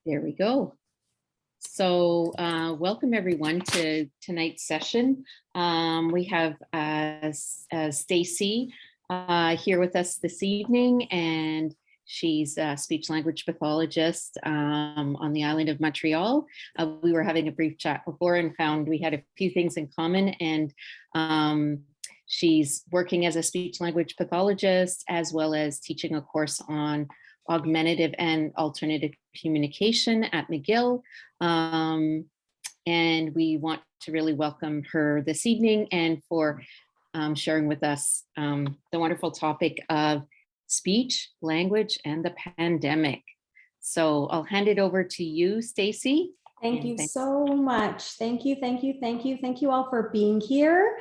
There we go. So welcome everyone to tonight's session. We have Stacey here with us this evening, and she's a speech language pathologist on the island of Montreal. We were having a brief chat before and found we had a few things in common, and she's working as a speech language pathologist as well as teaching a course on augmentative and alternative communication at McGill. And we want to really welcome her this evening and for sharing with us the wonderful topic of speech, language, and the pandemic. So I'll hand it over to you, Stacey. Thank you so much. Thank you all for being here.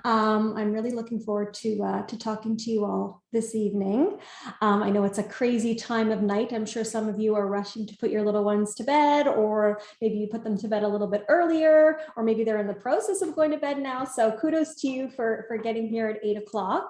I'm really looking forward to talking to you all this evening. I know it's a crazy time of night. I'm sure some of you are rushing to put your little ones to bed, or maybe you put them to bed a little bit earlier, or maybe they're in the process of going to bed now. So kudos to you for getting here at 8 o'clock.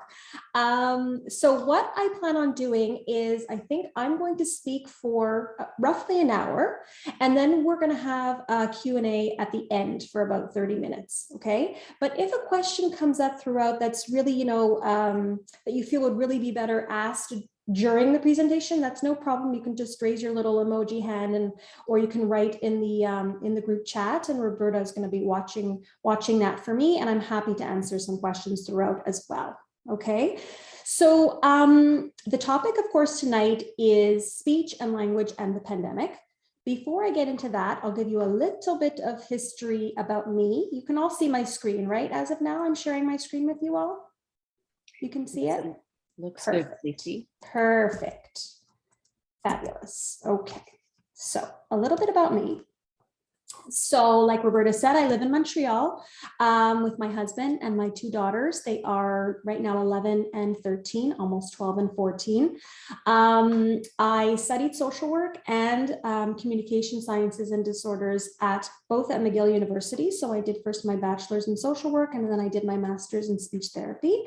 So what I plan on doing is I think I'm going to speak for roughly an hour, and then we're going to have a Q&A at the end for about 30 minutes, okay? But if a question comes up throughout that's really, that you feel would really be better asked during the presentation, that's no problem. You can just raise your little emoji hand, or you can write in the group chat, and Roberta is going to be watching that for me, and I'm happy to answer some questions throughout as well, okay? So the topic, of course, tonight is speech and language and the pandemic. Before I get into that, I'll give you a little bit of history about me. You can all see my screen, right? As of now, I'm sharing my screen with you all. You can see it? Looks perfect. Good, Stacey. Perfect. Fabulous. Okay. So a little bit about me. So like Roberta said, I live in Montreal with my husband and my two daughters. They are right now 11 and 13, almost 12 and 14. I studied social work and communication sciences and disorders both at McGill University. So I did first my bachelor's in social work, and then I did my master's in speech therapy.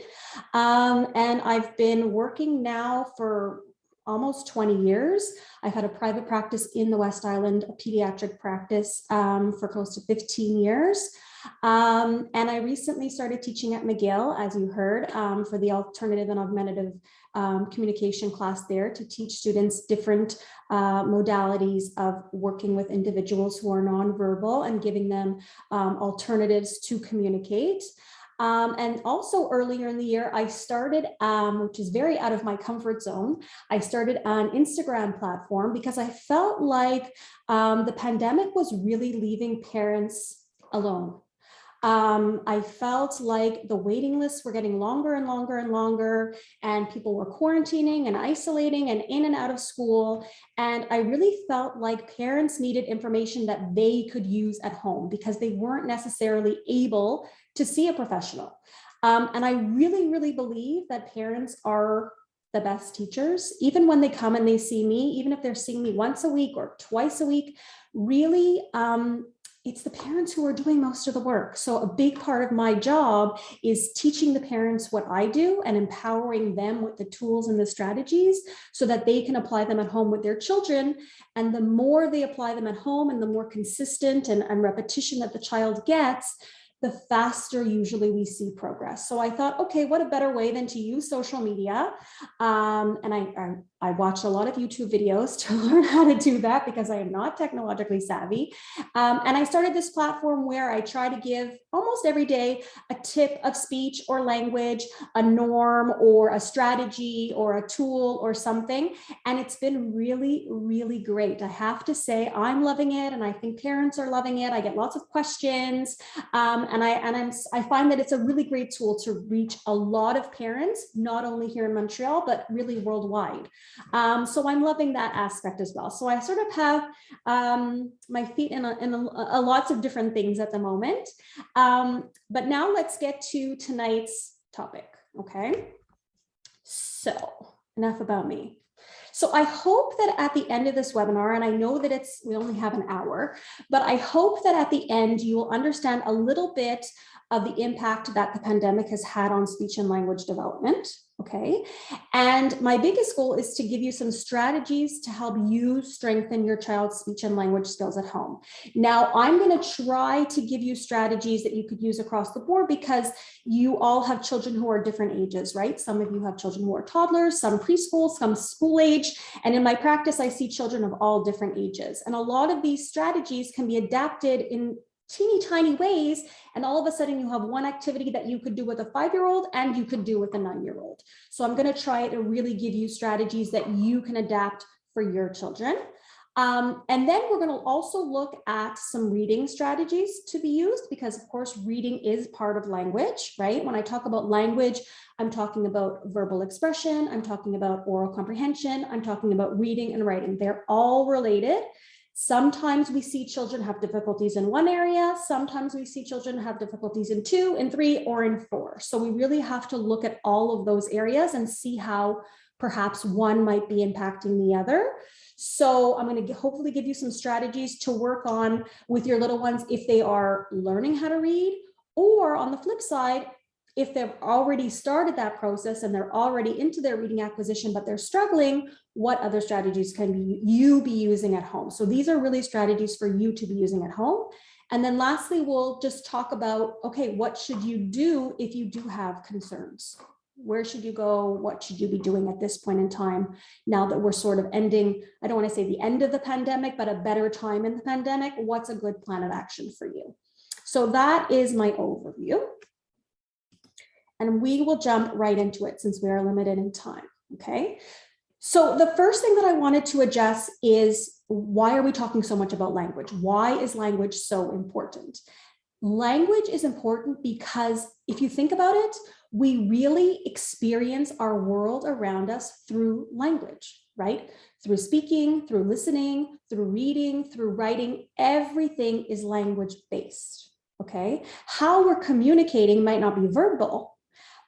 And I've been working now for almost 20 years. I've had a private practice in the West Island, a pediatric practice for close to 15 years. And I recently started teaching at McGill, as you heard, for the alternative and augmentative communication class there, to teach students different modalities of working with individuals who are nonverbal and giving them alternatives to communicate. And also earlier in the year, I started, which is very out of my comfort zone, I started an Instagram platform because I felt like the pandemic was really leaving parents alone. I felt like the waiting lists were getting longer and longer and longer, and people were quarantining and isolating and in and out of school. And I really felt like parents needed information that they could use at home because they weren't necessarily able to see a professional. And I really, really believe that parents are the best teachers. Even when they come and they see me, even if they're seeing me once a week or twice a week, really, it's the parents who are doing most of the work. So a big part of my job is teaching the parents what I do and empowering them with the tools and the strategies so that they can apply them at home with their children. And the more they apply them at home and the more consistent and repetition that the child gets, the faster usually we see progress. So I thought, okay, what a better way than to use social media. And I watched a lot of YouTube videos to learn how to do that because I am not technologically savvy. And I started this platform where I try to give almost every day a tip of speech or language, a norm or a strategy or a tool or something. And it's been really, really great. I have to say I'm loving it, and I think parents are loving it. I get lots of questions. And I find that it's a really great tool to reach a lot of parents, not only here in Montreal, but really worldwide. So I'm loving that aspect as well. So I sort of have my feet in lots of different things at the moment. But now let's get to tonight's topic, okay? So enough about me. So I hope that at the end of this webinar, and I know that we only have an hour, but I hope that at the end you will understand a little bit of the impact that the pandemic has had on speech and language development. Okay. And my biggest goal is to give you some strategies to help you strengthen your child's speech and language skills at home. Now, I'm going to try to give you strategies that you could use across the board because you all have children who are different ages, right? Some of you have children who are toddlers, some preschool, some school age. And in my practice, I see children of all different ages. And a lot of these strategies can be adapted in teeny tiny ways, and all of a sudden you have one activity that you could do with a 5-year-old and you could do with a 9-year-old. So I'm going to try to really give you strategies that you can adapt for your children. And then we're going to also look at some reading strategies to be used because, of course, reading is part of language, right? When I talk about language, I'm talking about verbal expression, I'm talking about oral comprehension, I'm talking about reading and writing. They're all related. Sometimes we see children have difficulties in one area. Sometimes we see children have difficulties in 2, in 3, or in 4. So we really have to look at all of those areas and see how perhaps one might be impacting the other. So I'm going to hopefully give you some strategies to work on with your little ones if they are learning how to read, or on the flip side, if they've already started that process and they're already into their reading acquisition, but they're struggling, what other strategies can you be using at home? So these are really strategies for you to be using at home. And then lastly, we'll just talk about, okay, what should you do if you do have concerns? Where should you go? What should you be doing at this point in time? Now that we're sort of ending, I don't want to say the end of the pandemic, but a better time in the pandemic, what's a good plan of action for you? So that is my overview. And we will jump right into it since we are limited in time, okay? So the first thing that I wanted to address is, why are we talking so much about language? Why is language so important? Language is important because if you think about it, we really experience our world around us through language, right? Through speaking, through listening, through reading, through writing, everything is language-based, okay? How we're communicating might not be verbal,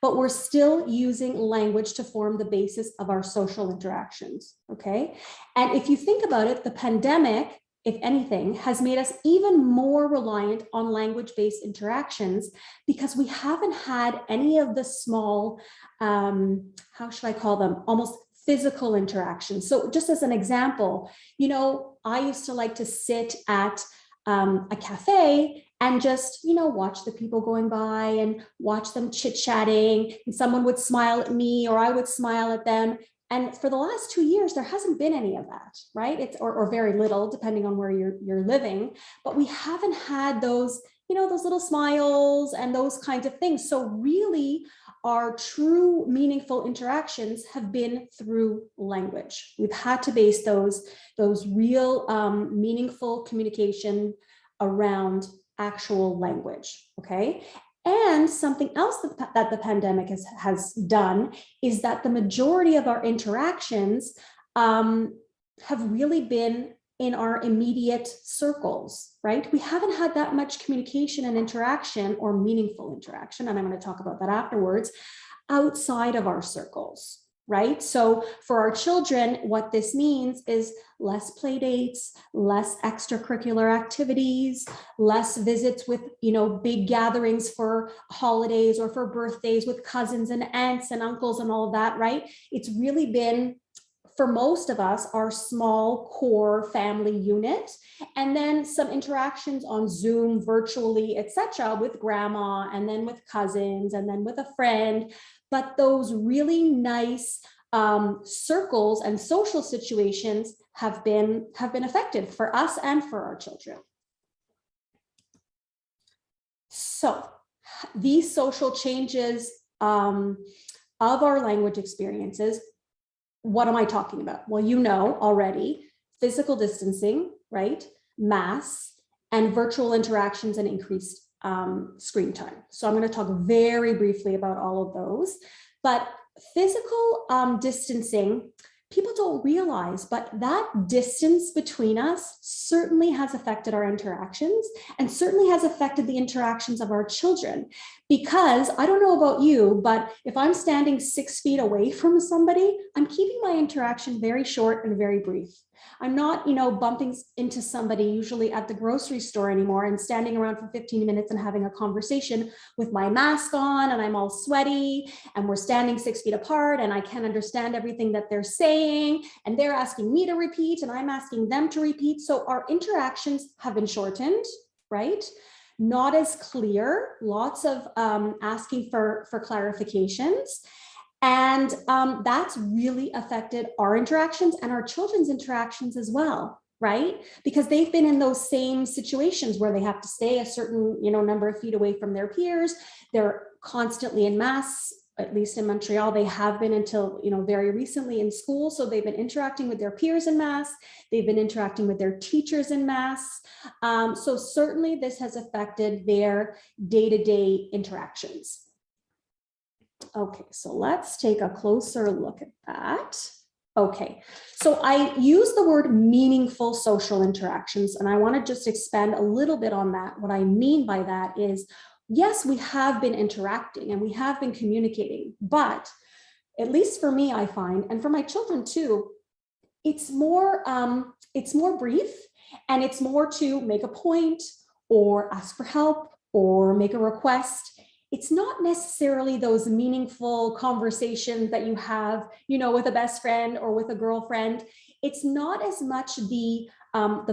but we're still using language to form the basis of our social interactions, okay? And if you think about it, the pandemic, if anything, has made us even more reliant on language-based interactions because we haven't had any of the small, how should I call them, almost physical interactions. So just as an example, you know, I used to like to sit at a cafe and just, you know, watch the people going by and watch them chit-chatting, and someone would smile at me or I would smile at them. And for the last 2 years, there hasn't been any of that, right? It's or very little, depending on where you're living. But we haven't had those, you know, those little smiles and those kinds of things. So really, our true meaningful interactions have been through language. We've had to base those real meaningful communication around actual language, okay? And something else that the pandemic has done is that the majority of our interactions have really been in our immediate circles, right? We haven't had that much communication and interaction or meaningful interaction, and I'm going to talk about that afterwards, outside of our circles. Right? So for our children, what this means is less play dates, less extracurricular activities, less visits with, you know, big gatherings for holidays or for birthdays with cousins and aunts and uncles and all of that, right? It's really been, for most of us, our small core family unit, and then some interactions on Zoom, virtually, etc., with grandma, and then with cousins, and then with a friend. But those really nice circles and social situations have been affected for us and for our children. So these social changes of our language experiences, what am I talking about? Well, you know already, physical distancing, right? Masks and virtual interactions and increased screen time. So I'm going to talk very briefly about all of those. But physical distancing people don't realize, but that distance between us certainly has affected our interactions and certainly has affected the interactions of our children. Because I don't know about you, but if I'm standing 6 feet away from somebody, I'm keeping my interaction very short and very brief. I'm not, bumping into somebody usually at the grocery store anymore and standing around for 15 minutes and having a conversation with my mask on and I'm all sweaty and we're standing 6 feet apart and I can't understand everything that they're saying and they're asking me to repeat and I'm asking them to repeat. So our interactions have been shortened, right? Not as clear, lots of asking for clarifications. And that's really affected our interactions and our children's interactions as well, right? Because they've been in those same situations where they have to stay a certain, number of feet away from their peers. They're constantly in masks, at least in Montreal. They have been until, very recently in school. So they've been interacting with their peers in masks. They've been interacting with their teachers in masks. So certainly this has affected their day-to-day interactions. Okay, so let's take a closer look at that. Okay, so I use the word meaningful social interactions, and I want to just expand a little bit on that. What I mean by that is, yes, we have been interacting and we have been communicating, but at least for me, I find, and for my children too, it's more brief and it's more to make a point or ask for help or make a request. It's not necessarily those meaningful conversations that you have, with a best friend or with a girlfriend. It's not as much the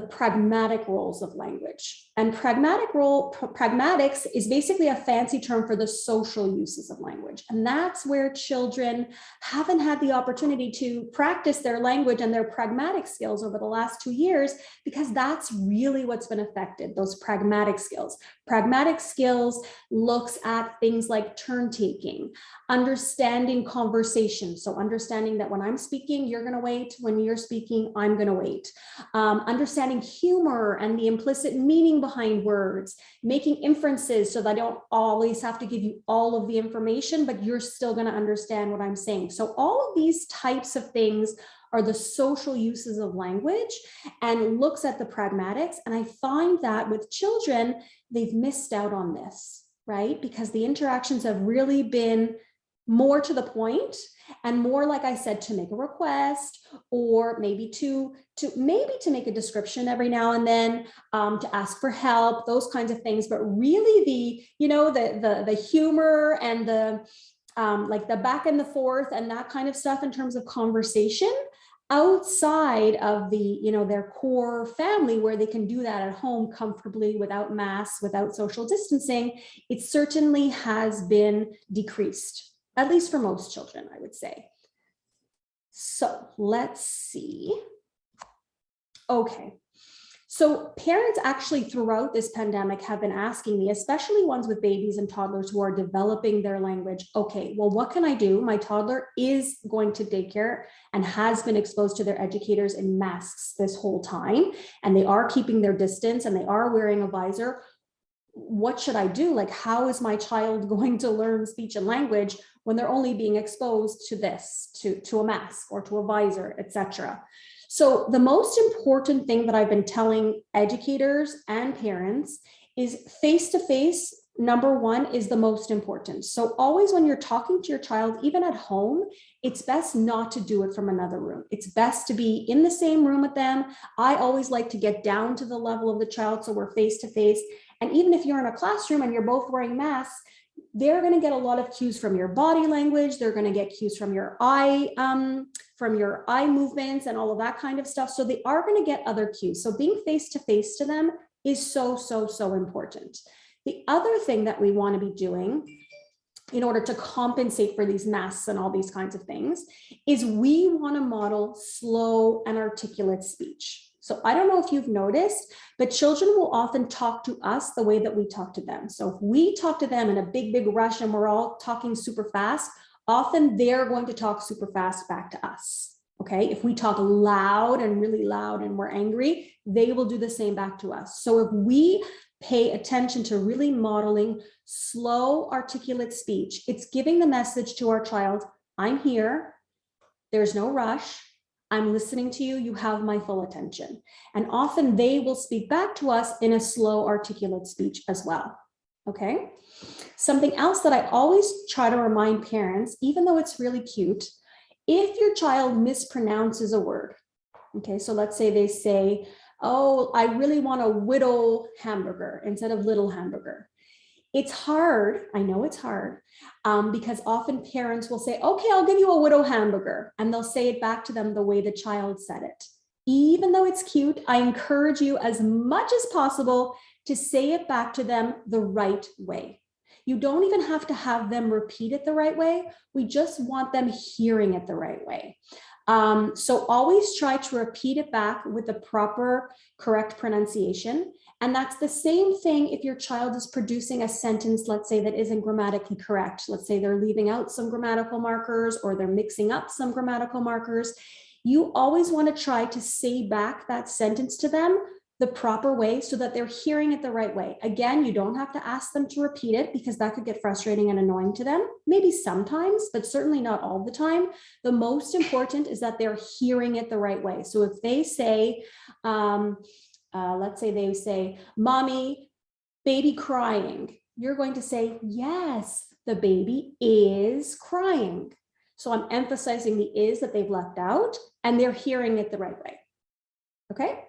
pragmatic roles of language. And pragmatics is basically a fancy term for the social uses of language. And that's where children haven't had the opportunity to practice their language and their pragmatic skills over the last 2 years, because that's really what's been affected, those pragmatic skills. Pragmatic skills looks at things like turn taking, understanding conversation. So understanding that when I'm speaking, you're going to wait. When you're speaking, I'm going to wait. Understanding humor and the implicit meaning behind words, making inferences so that I don't always have to give you all of the information, but you're still going to understand what I'm saying. So all of these types of things are the social uses of language and looks at the pragmatics. And I find that with children, they've missed out on this, right? Because the interactions have really been more to the point and more, like I said, to make a request or maybe to make a description every now and then, to ask for help, those kinds of things. But really the humor and the like the back and the forth and that kind of stuff in terms of conversation outside of the, their core family where they can do that at home comfortably without masks, without social distancing, it certainly has been decreased. At least for most children, I would say. So let's see. Okay. So parents actually throughout this pandemic have been asking me, especially ones with babies and toddlers who are developing their language. Okay, well, what can I do? My toddler is going to daycare and has been exposed to their educators in masks this whole time, and they are keeping their distance and they are wearing a visor. What should I do? Like, how is my child going to learn speech and language when they're only being exposed to this, to a mask or to a visor, etc.? So the most important thing that I've been telling educators and parents is face-to-face, number one, is the most important. So always when you're talking to your child, even at home, it's best not to do it from another room. It's best to be in the same room with them. I always like to get down to the level of the child so we're face-to-face. And even if you're in a classroom and you're both wearing masks, they're going to get a lot of cues from your body language. They're going to get cues from your eye movements and all of that kind of stuff. So they are going to get other cues. So being face-to-face to them is so, so, so important. The other thing that we want to be doing in order to compensate for these masks and all these kinds of things is we want to model slow and articulate speech. So I don't know if you've noticed, but children will often talk to us the way that we talk to them. So if we talk to them in a big, big rush and we're all talking super fast, often they're going to talk super fast back to us. Okay, if we talk loud and really loud and we're angry, they will do the same back to us. So if we pay attention to really modeling slow, articulate speech, it's giving the message to our child, I'm here, there's no rush, I'm listening to you. You have my full attention. And often they will speak back to us in a slow, articulate speech as well. Okay. Something else that I always try to remind parents, even though it's really cute, if your child mispronounces a word, okay, so let's say they say, oh, I really want a widow hamburger instead of little hamburger. It's hard, I know it's hard, because often parents will say, okay, I'll give you a widow hamburger, and they'll say it back to them the way the child said it. Even though it's cute, I encourage you as much as possible to say it back to them the right way. You don't even have to have them repeat it the right way. We just want them hearing it the right way. So always try to repeat it back with the proper, correct pronunciation. And that's the same thing if your child is producing a sentence, let's say, that isn't grammatically correct. Let's say they're leaving out some grammatical markers or they're mixing up some grammatical markers. You always want to try to say back that sentence to them the proper way so that they're hearing it the right way. Again, you don't have to ask them to repeat it because that could get frustrating and annoying to them. Maybe sometimes, but certainly not all the time. The most important is that they're hearing it the right way. So if they say, let's say they say, mommy, baby crying, you're going to say, yes, the baby is crying. So I'm emphasizing the is that they've left out and they're hearing it the right way. Okay.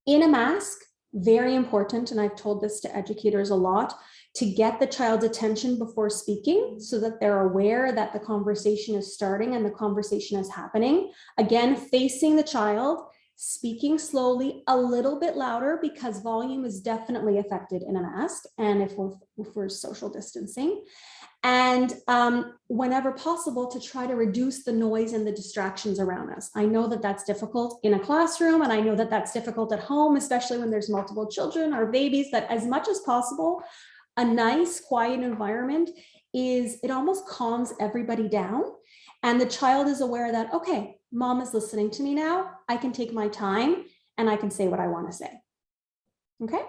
In a mask, very important, and I've told this to educators a lot, to get the child's attention before speaking so that they're aware that the conversation is starting and the conversation is happening. Again, facing the child, speaking slowly, a little bit louder because volume is definitely affected in a mask and if we're social distancing. And whenever possible, to try to reduce the noise and the distractions around us. I know that that's difficult in a classroom, and I know that that's difficult at home, especially when there's multiple children or babies, that as much as possible, a nice, quiet environment it almost calms everybody down. And the child is aware that, okay, mom is listening to me now. I can take my time and I can say what I want to say. Okay.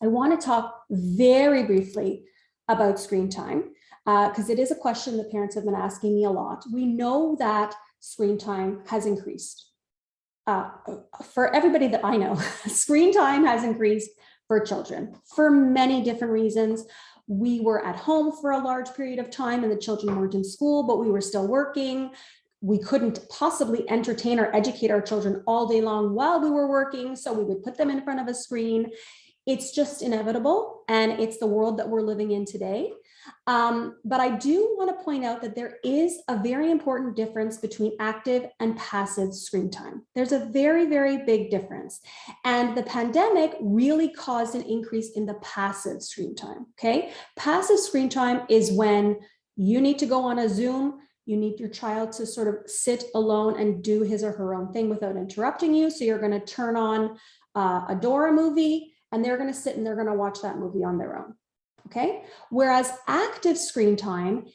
I want to talk very briefly about screen time, because it is a question that parents have been asking me a lot. We know that screen time has increased. For everybody that I know, screen time has increased for children for many different reasons. We were at home for a large period of time and the children weren't in school, but we were still working. We couldn't possibly entertain or educate our children all day long while we were working, so we would put them in front of a screen. It's just inevitable, and it's the world that we're living in today. But I do want to point out that there is a very important difference between active and passive screen time. There's a very, very big difference. And the pandemic really caused an increase in the passive screen time, okay? Passive screen time is when you need to go on a Zoom, you need your child to sort of sit alone and do his or her own thing without interrupting you. So you're going to turn on a Dora movie, and they're going to sit and they're going to watch that movie on their own. Okay. Whereas active screen time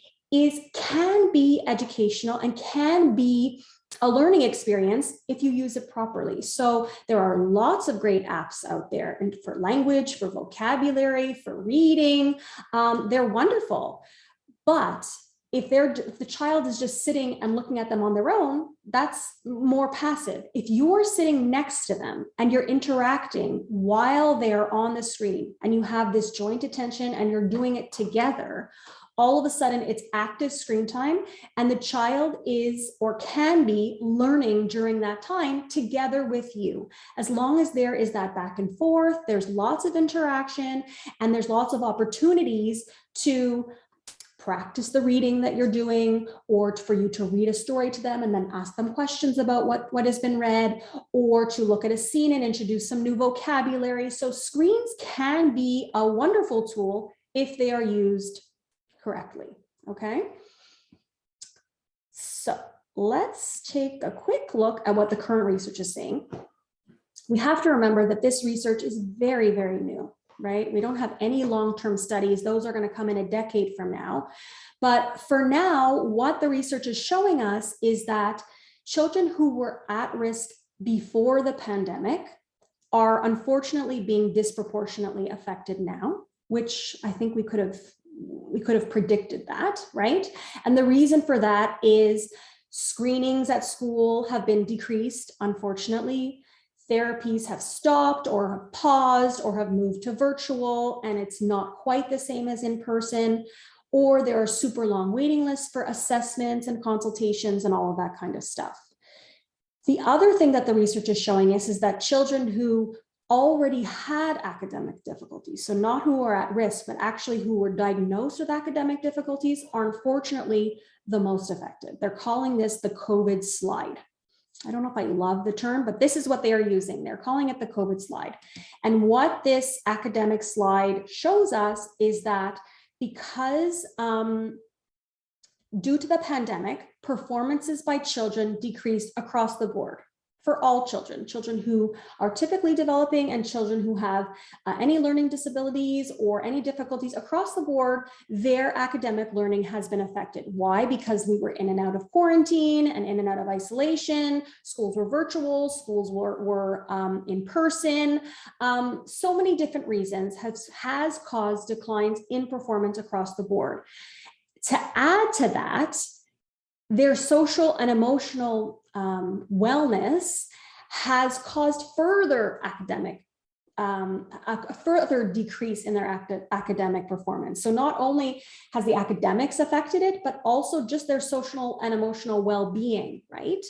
can be educational and can be a learning experience if you use it properly. So there are lots of great apps out there, and for language, for vocabulary, for reading. They're wonderful. But if the child is just sitting and looking at them on their own, that's more passive. If you're sitting next to them and you're interacting while they're on the screen and you have this joint attention and you're doing it together, all of a sudden it's active screen time, and the child is or can be learning during that time together with you. As long as there is that back and forth, there's lots of interaction and there's lots of opportunities to practice the reading that you're doing, or for you to read a story to them and then ask them questions about what has been read, or to look at a scene and introduce some new vocabulary. So screens can be a wonderful tool if they are used correctly, okay? So let's take a quick look at what the current research is saying. We have to remember that this research is very, very new. Right? We don't have any long-term studies. Those are going to come in a decade from now. But for now, what the research is showing us is that children who were at risk before the pandemic are unfortunately being disproportionately affected now, which I think we could have predicted that, right? And the reason for that is Screenings at school have been decreased, unfortunately. Therapies have stopped or have paused or have moved to virtual, and it's not quite the same as in person. Or there are super long waiting lists for assessments and consultations and all of that kind of stuff. The other thing that the research is showing us is that children who already had academic difficulties, so not who are at risk, but actually who were diagnosed with academic difficulties, are unfortunately the most affected. They're calling this the COVID slide. I don't know if I love the term, but this is what they are using. They're calling it the COVID slide. And what this academic slide shows us is that because due to the pandemic, performances by children decreased across the board for all children, children who are typically developing and children who have any learning disabilities or any difficulties across the board, their academic learning has been affected. Why? Because we were in and out of quarantine and in and out of isolation. Schools were virtual, schools were in person. So many different reasons has caused declines in performance across the board. To add to that, their social and emotional wellness has caused further academic, a further decrease in their academic performance. So not only has the academics affected it, but also just their social and emotional well-being, right?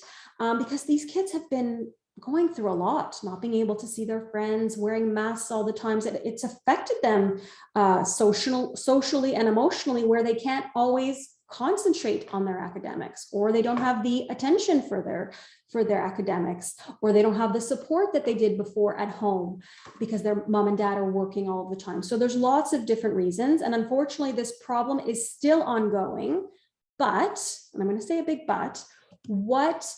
Because these kids have been going through a lot, not being able to see their friends, wearing masks all the time. It's affected them socially and emotionally, where they can't always concentrate on their academics, or they don't have the attention for their academics, or they don't have the support that they did before at home because their mom and dad are working all the time. So there's lots of different reasons. And unfortunately, this problem is still ongoing. But, and I'm going to say a big but, what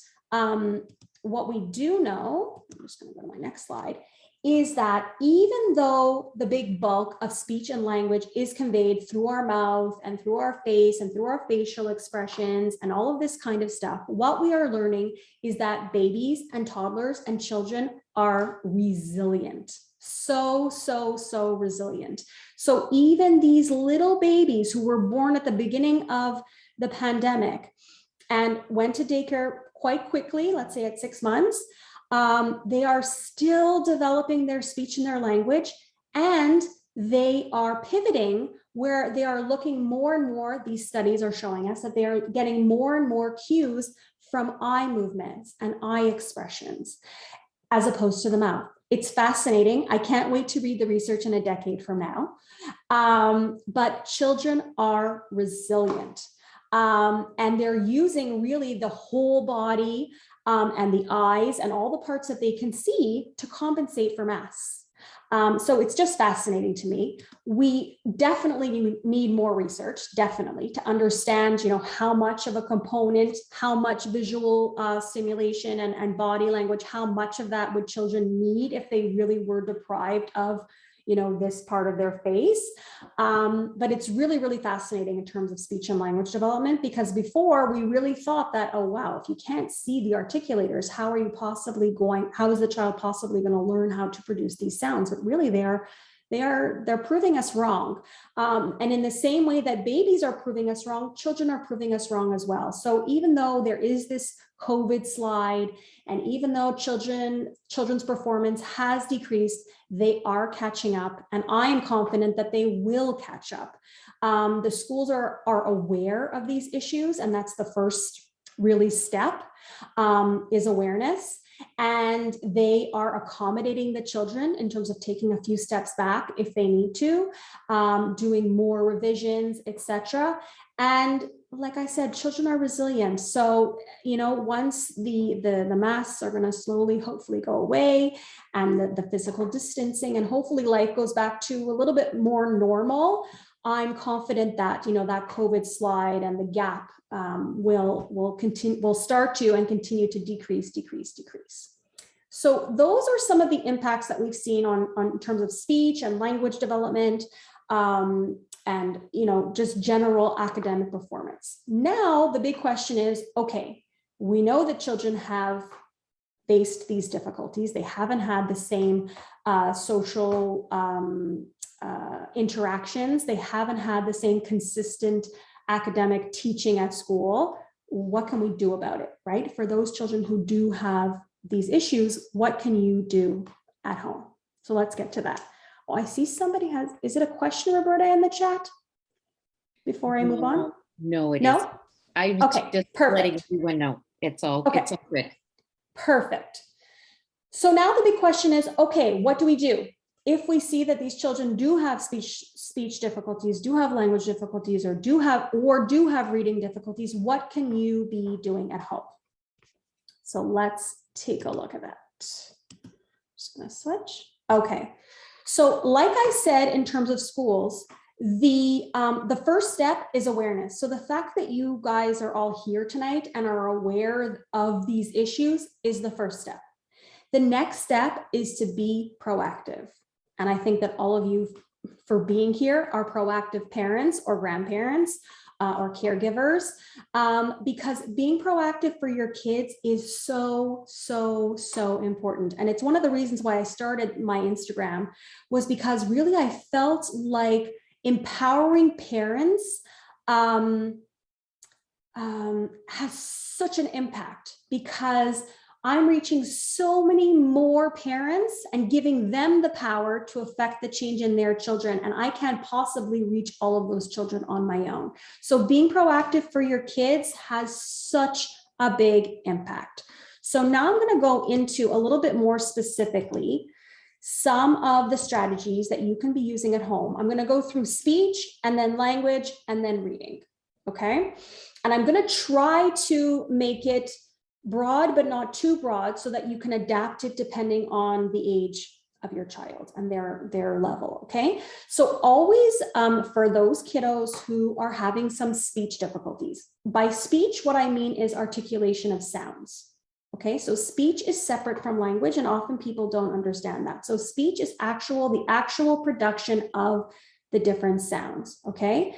we do know, I'm just going to go to my next slide, is that even though the big bulk of speech and language is conveyed through our mouth and through our face and through our facial expressions and all of this kind of stuff, what we are learning is that babies and toddlers and children are resilient. So resilient. So even these little babies who were born at the beginning of the pandemic and went to daycare quite quickly, let's say at 6 months, they are still developing their speech and their language, and they are pivoting where they are looking more and more. These studies are showing us that they are getting more and more cues from eye movements and eye expressions as opposed to the mouth. It's fascinating. I can't wait to read the research in a decade from now. But children are resilient. And they're using really the whole body and the eyes and all the parts that they can see to compensate for masks. So it's just fascinating to me. We definitely need more research, definitely, to understand, how much of a component, how much visual stimulation and body language, how much of that would children need if they really were deprived of this part of their face. But it's really, really fascinating in terms of speech and language development, because before we really thought that, oh, wow, if you can't see the articulators, how is the child possibly going to learn how to produce these sounds? But really they're proving us wrong. And in the same way that babies are proving us wrong, children are proving us wrong as well. So even though there is this COVID slide, and even though children's performance has decreased, they are catching up, and I am confident that they will catch up. The schools are aware of these issues, and that's the first really step, is awareness. And they are accommodating the children in terms of taking a few steps back if they need to, doing more revisions, etc. And like I said, children are resilient. So, once the masks are going to slowly, hopefully go away, and the physical distancing, and hopefully life goes back to a little bit more normal, I'm confident that, that COVID slide and the gap will start to and continue to decrease. So those are some of the impacts that we've seen on in terms of speech and language development, and just general academic performance. Now the big question is, okay, we know that children have faced these difficulties. They haven't had the same social interactions. They haven't had the same consistent academic teaching at school. what can we do about it, right? For those children who do have these issues, what can you do at home? So let's get to that. Oh, I see somebody has, is it a question, Roberta, in the chat before I move on? No, it No? isn't. I'm Okay, just letting perfect. everyone know. It's all good. Perfect. So now the big question is, okay, what do we do? If we see that these children do have speech difficulties, do have language difficulties, or do have reading difficulties, what can you be doing at home? So let's take a look at that. Just gonna switch. Okay. So like I said, in terms of schools, the first step is awareness. So the fact that you guys are all here tonight and are aware of these issues is the first step. The next step is to be proactive. And I think that all of you, for being here, are proactive parents or grandparents or caregivers, because being proactive for your kids is so, so, so important. And it's one of the reasons why I started my Instagram, was because really I felt like empowering parents has such an impact, because I'm reaching so many more parents and giving them the power to affect the change in their children. And I can't possibly reach all of those children on my own. So being proactive for your kids has such a big impact. So now I'm going to go into a little bit more specifically some of the strategies that you can be using at home. I'm going to go through speech and then language and then reading. Okay. And I'm going to try to make it broad, but not too broad, so that you can adapt it depending on the age of your child and their level. Okay. So always for those kiddos who are having some speech difficulties, by speech, what I mean is articulation of sounds. Okay, so speech is separate from language, and often people don't understand that. So speech is the actual production of the different sounds. Okay,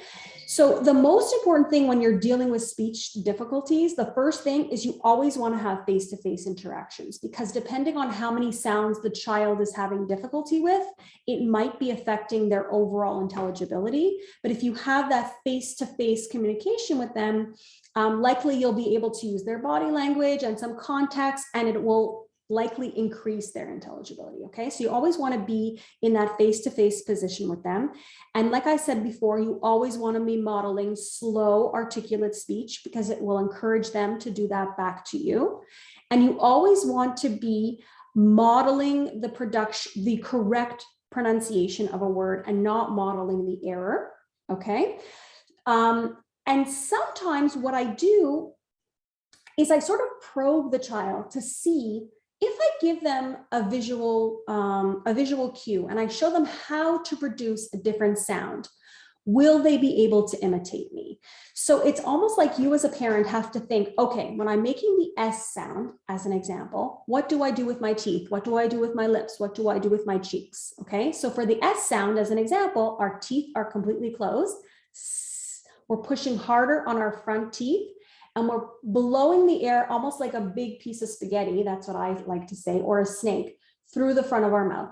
so the most important thing when you're dealing with speech difficulties, the first thing is you always want to have face-to-face interactions, because depending on how many sounds the child is having difficulty with, it might be affecting their overall intelligibility. But if you have that face-to-face communication with them, likely you'll be able to use their body language and some context, and it will likely increase their intelligibility. Okay, so you always want to be in that face-to-face position with them. And like I said before, you always want to be modeling slow, articulate speech, because it will encourage them to do that back to you. And you always want to be modeling the correct pronunciation of a word and not modeling the error. Okay. And sometimes what I do is I sort of probe the child to see if I give them a visual cue and I show them how to produce a different sound, will they be able to imitate me? So it's almost like you as a parent have to think, okay, when I'm making the S sound, as an example, what do I do with my teeth? What do I do with my lips? What do I do with my cheeks? Okay, so for the S sound, as an example, our teeth are completely closed. We're pushing harder on our front teeth, and we're blowing the air almost like a big piece of spaghetti, that's what I like to say, or a snake, through the front of our mouth.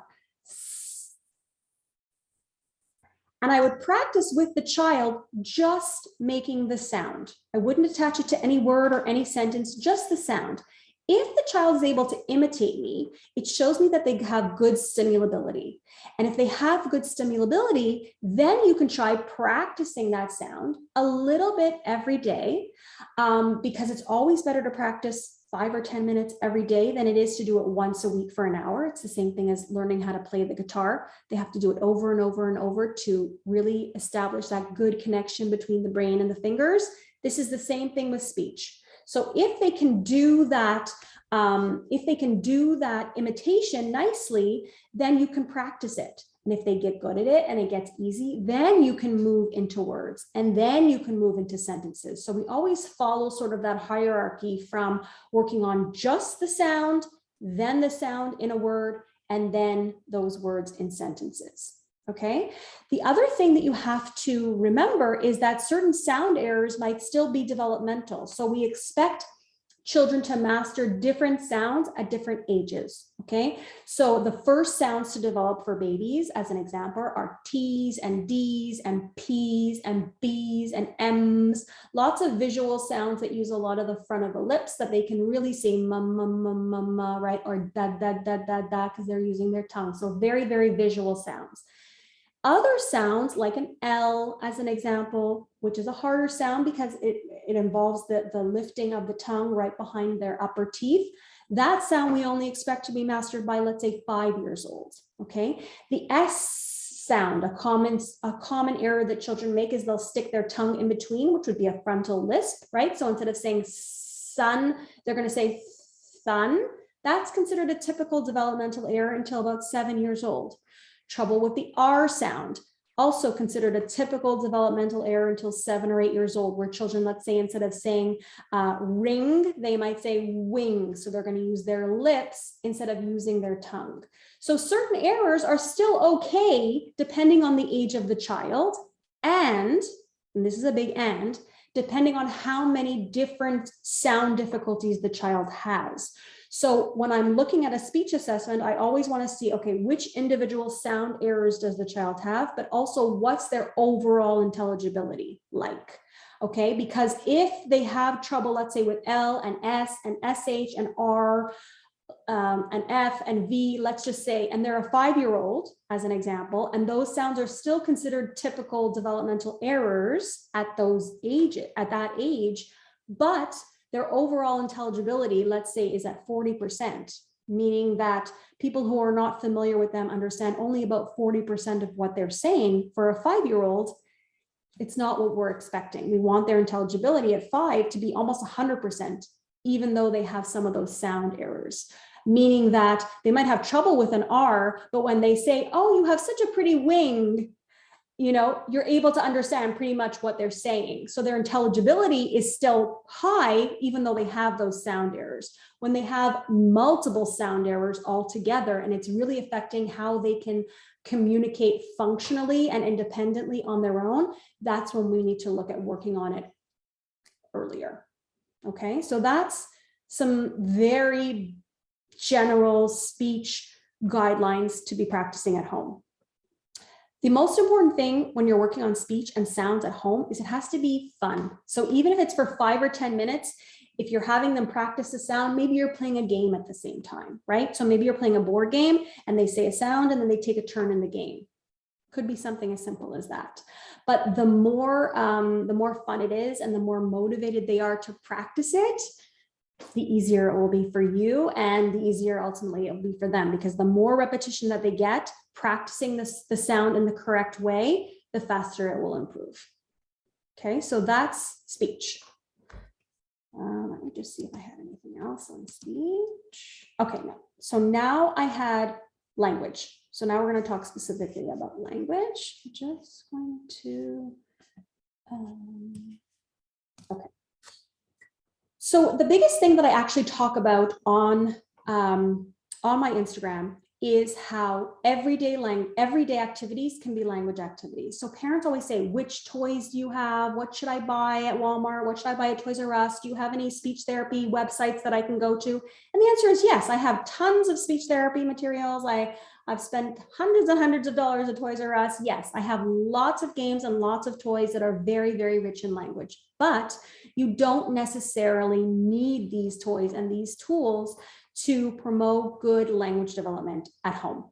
And I would practice with the child just making the sound. I wouldn't attach it to any word or any sentence, just the sound. If the child is able to imitate me, it shows me that they have good stimulability. And if they have good stimulability, then you can try practicing that sound a little bit every day, because it's always better to practice 5 or 10 minutes every day than it is to do it once a week for an hour. It's the same thing as learning how to play the guitar. They have to do it over and over and over to really establish that good connection between the brain and the fingers. This is the same thing with speech. So if they can do that, imitation nicely, then you can practice it. And if they get good at it and it gets easy, then you can move into words, and then you can move into sentences. So we always follow sort of that hierarchy from working on just the sound, then the sound in a word, and then those words in sentences. Okay. The other thing that you have to remember is that certain sound errors might still be developmental. So we expect children to master different sounds at different ages. Okay, so the first sounds to develop for babies, as an example, are T's and D's and P's and B's and M's. Lots of visual sounds that use a lot of the front of the lips that they can really say ma, ma, ma, ma, ma, right? Or da, da, da, da, da, because they're using their tongue. So very, very visual sounds. Other sounds like an L, as an example, which is a harder sound because it involves the lifting of the tongue right behind their upper teeth. That sound we only expect to be mastered by, let's say, 5 years old, okay? The S sound, a common error that children make is they'll stick their tongue in between, which would be a frontal lisp, right? So instead of saying sun, they're gonna say thun. That's considered a typical developmental error until about 7 years old. Trouble with the R sound, also considered a typical developmental error until 7 or 8 years old, where children, let's say, instead of saying ring, they might say wing. So they're going to use their lips instead of using their tongue. So certain errors are still okay, depending on the age of the child. And this is a big and, depending on how many different sound difficulties the child has. So when I'm looking at a speech assessment, I always want to see, okay, which individual sound errors does the child have, but also what's their overall intelligibility like? Okay, because if they have trouble, let's say with L and S and SH and R and F and V, let's just say, and they're a 5-year-old as an example, and those sounds are still considered typical developmental errors at that age, but their overall intelligibility, let's say, is at 40%, meaning that people who are not familiar with them understand only about 40% of what they're saying. For a 5-year-old, it's not what we're expecting. We want their intelligibility at 5 to be almost 100%, even though they have some of those sound errors, meaning that they might have trouble with an R, but when they say, oh, you have such a pretty wing, you know, you're able to understand pretty much what they're saying. So their intelligibility is still high, even though they have those sound errors. When they have multiple sound errors all together, and it's really affecting how they can communicate functionally and independently on their own, that's when we need to look at working on it earlier. Okay, so that's some very general speech guidelines to be practicing at home. The most important thing when you're working on speech and sounds at home is it has to be fun. So even if it's for 5 or 10 minutes, if you're having them practice a sound, maybe you're playing a game at the same time, right? So maybe you're playing a board game and they say a sound and then they take a turn in the game. Could be something as simple as that. But the more fun it is and the more motivated they are to practice it, the easier it will be for you, and the easier ultimately it will be for them, because the more repetition that they get practicing the sound in the correct way, the faster it will improve. Okay, so that's speech. Let me just see if I had anything else on speech. Okay, no. So now I had language. So now we're going to talk specifically about language. Just going to, okay. So the biggest thing that I actually talk about on my Instagram is how everyday activities can be language activities. So parents always say, which toys do you have? What should I buy at Walmart? What should I buy at Toys R Us? Do you have any speech therapy websites that I can go to? And the answer is yes. I have tons of speech therapy materials. I've spent hundreds and hundreds of dollars at Toys R Us. Yes, I have lots of games and lots of toys that are very, very rich in language, but you don't necessarily need these toys and these tools to promote good language development at home.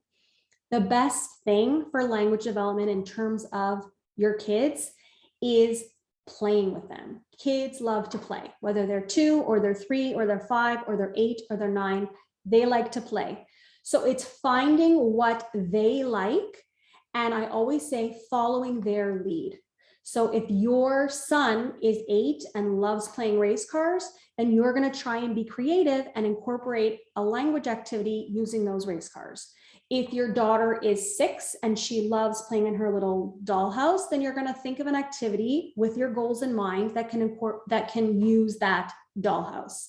The best thing for language development in terms of your kids is playing with them. Kids love to play, whether they're 2 or they're 3 or they're 5 or they're 8 or they're 9, they like to play. So it's finding what they like. And I always say following their lead. So if your son is 8 and loves playing race cars, then you're going to try and be creative and incorporate a language activity using those race cars. If your daughter is 6 and she loves playing in her little dollhouse, then you're going to think of an activity with your goals in mind that can use that dollhouse.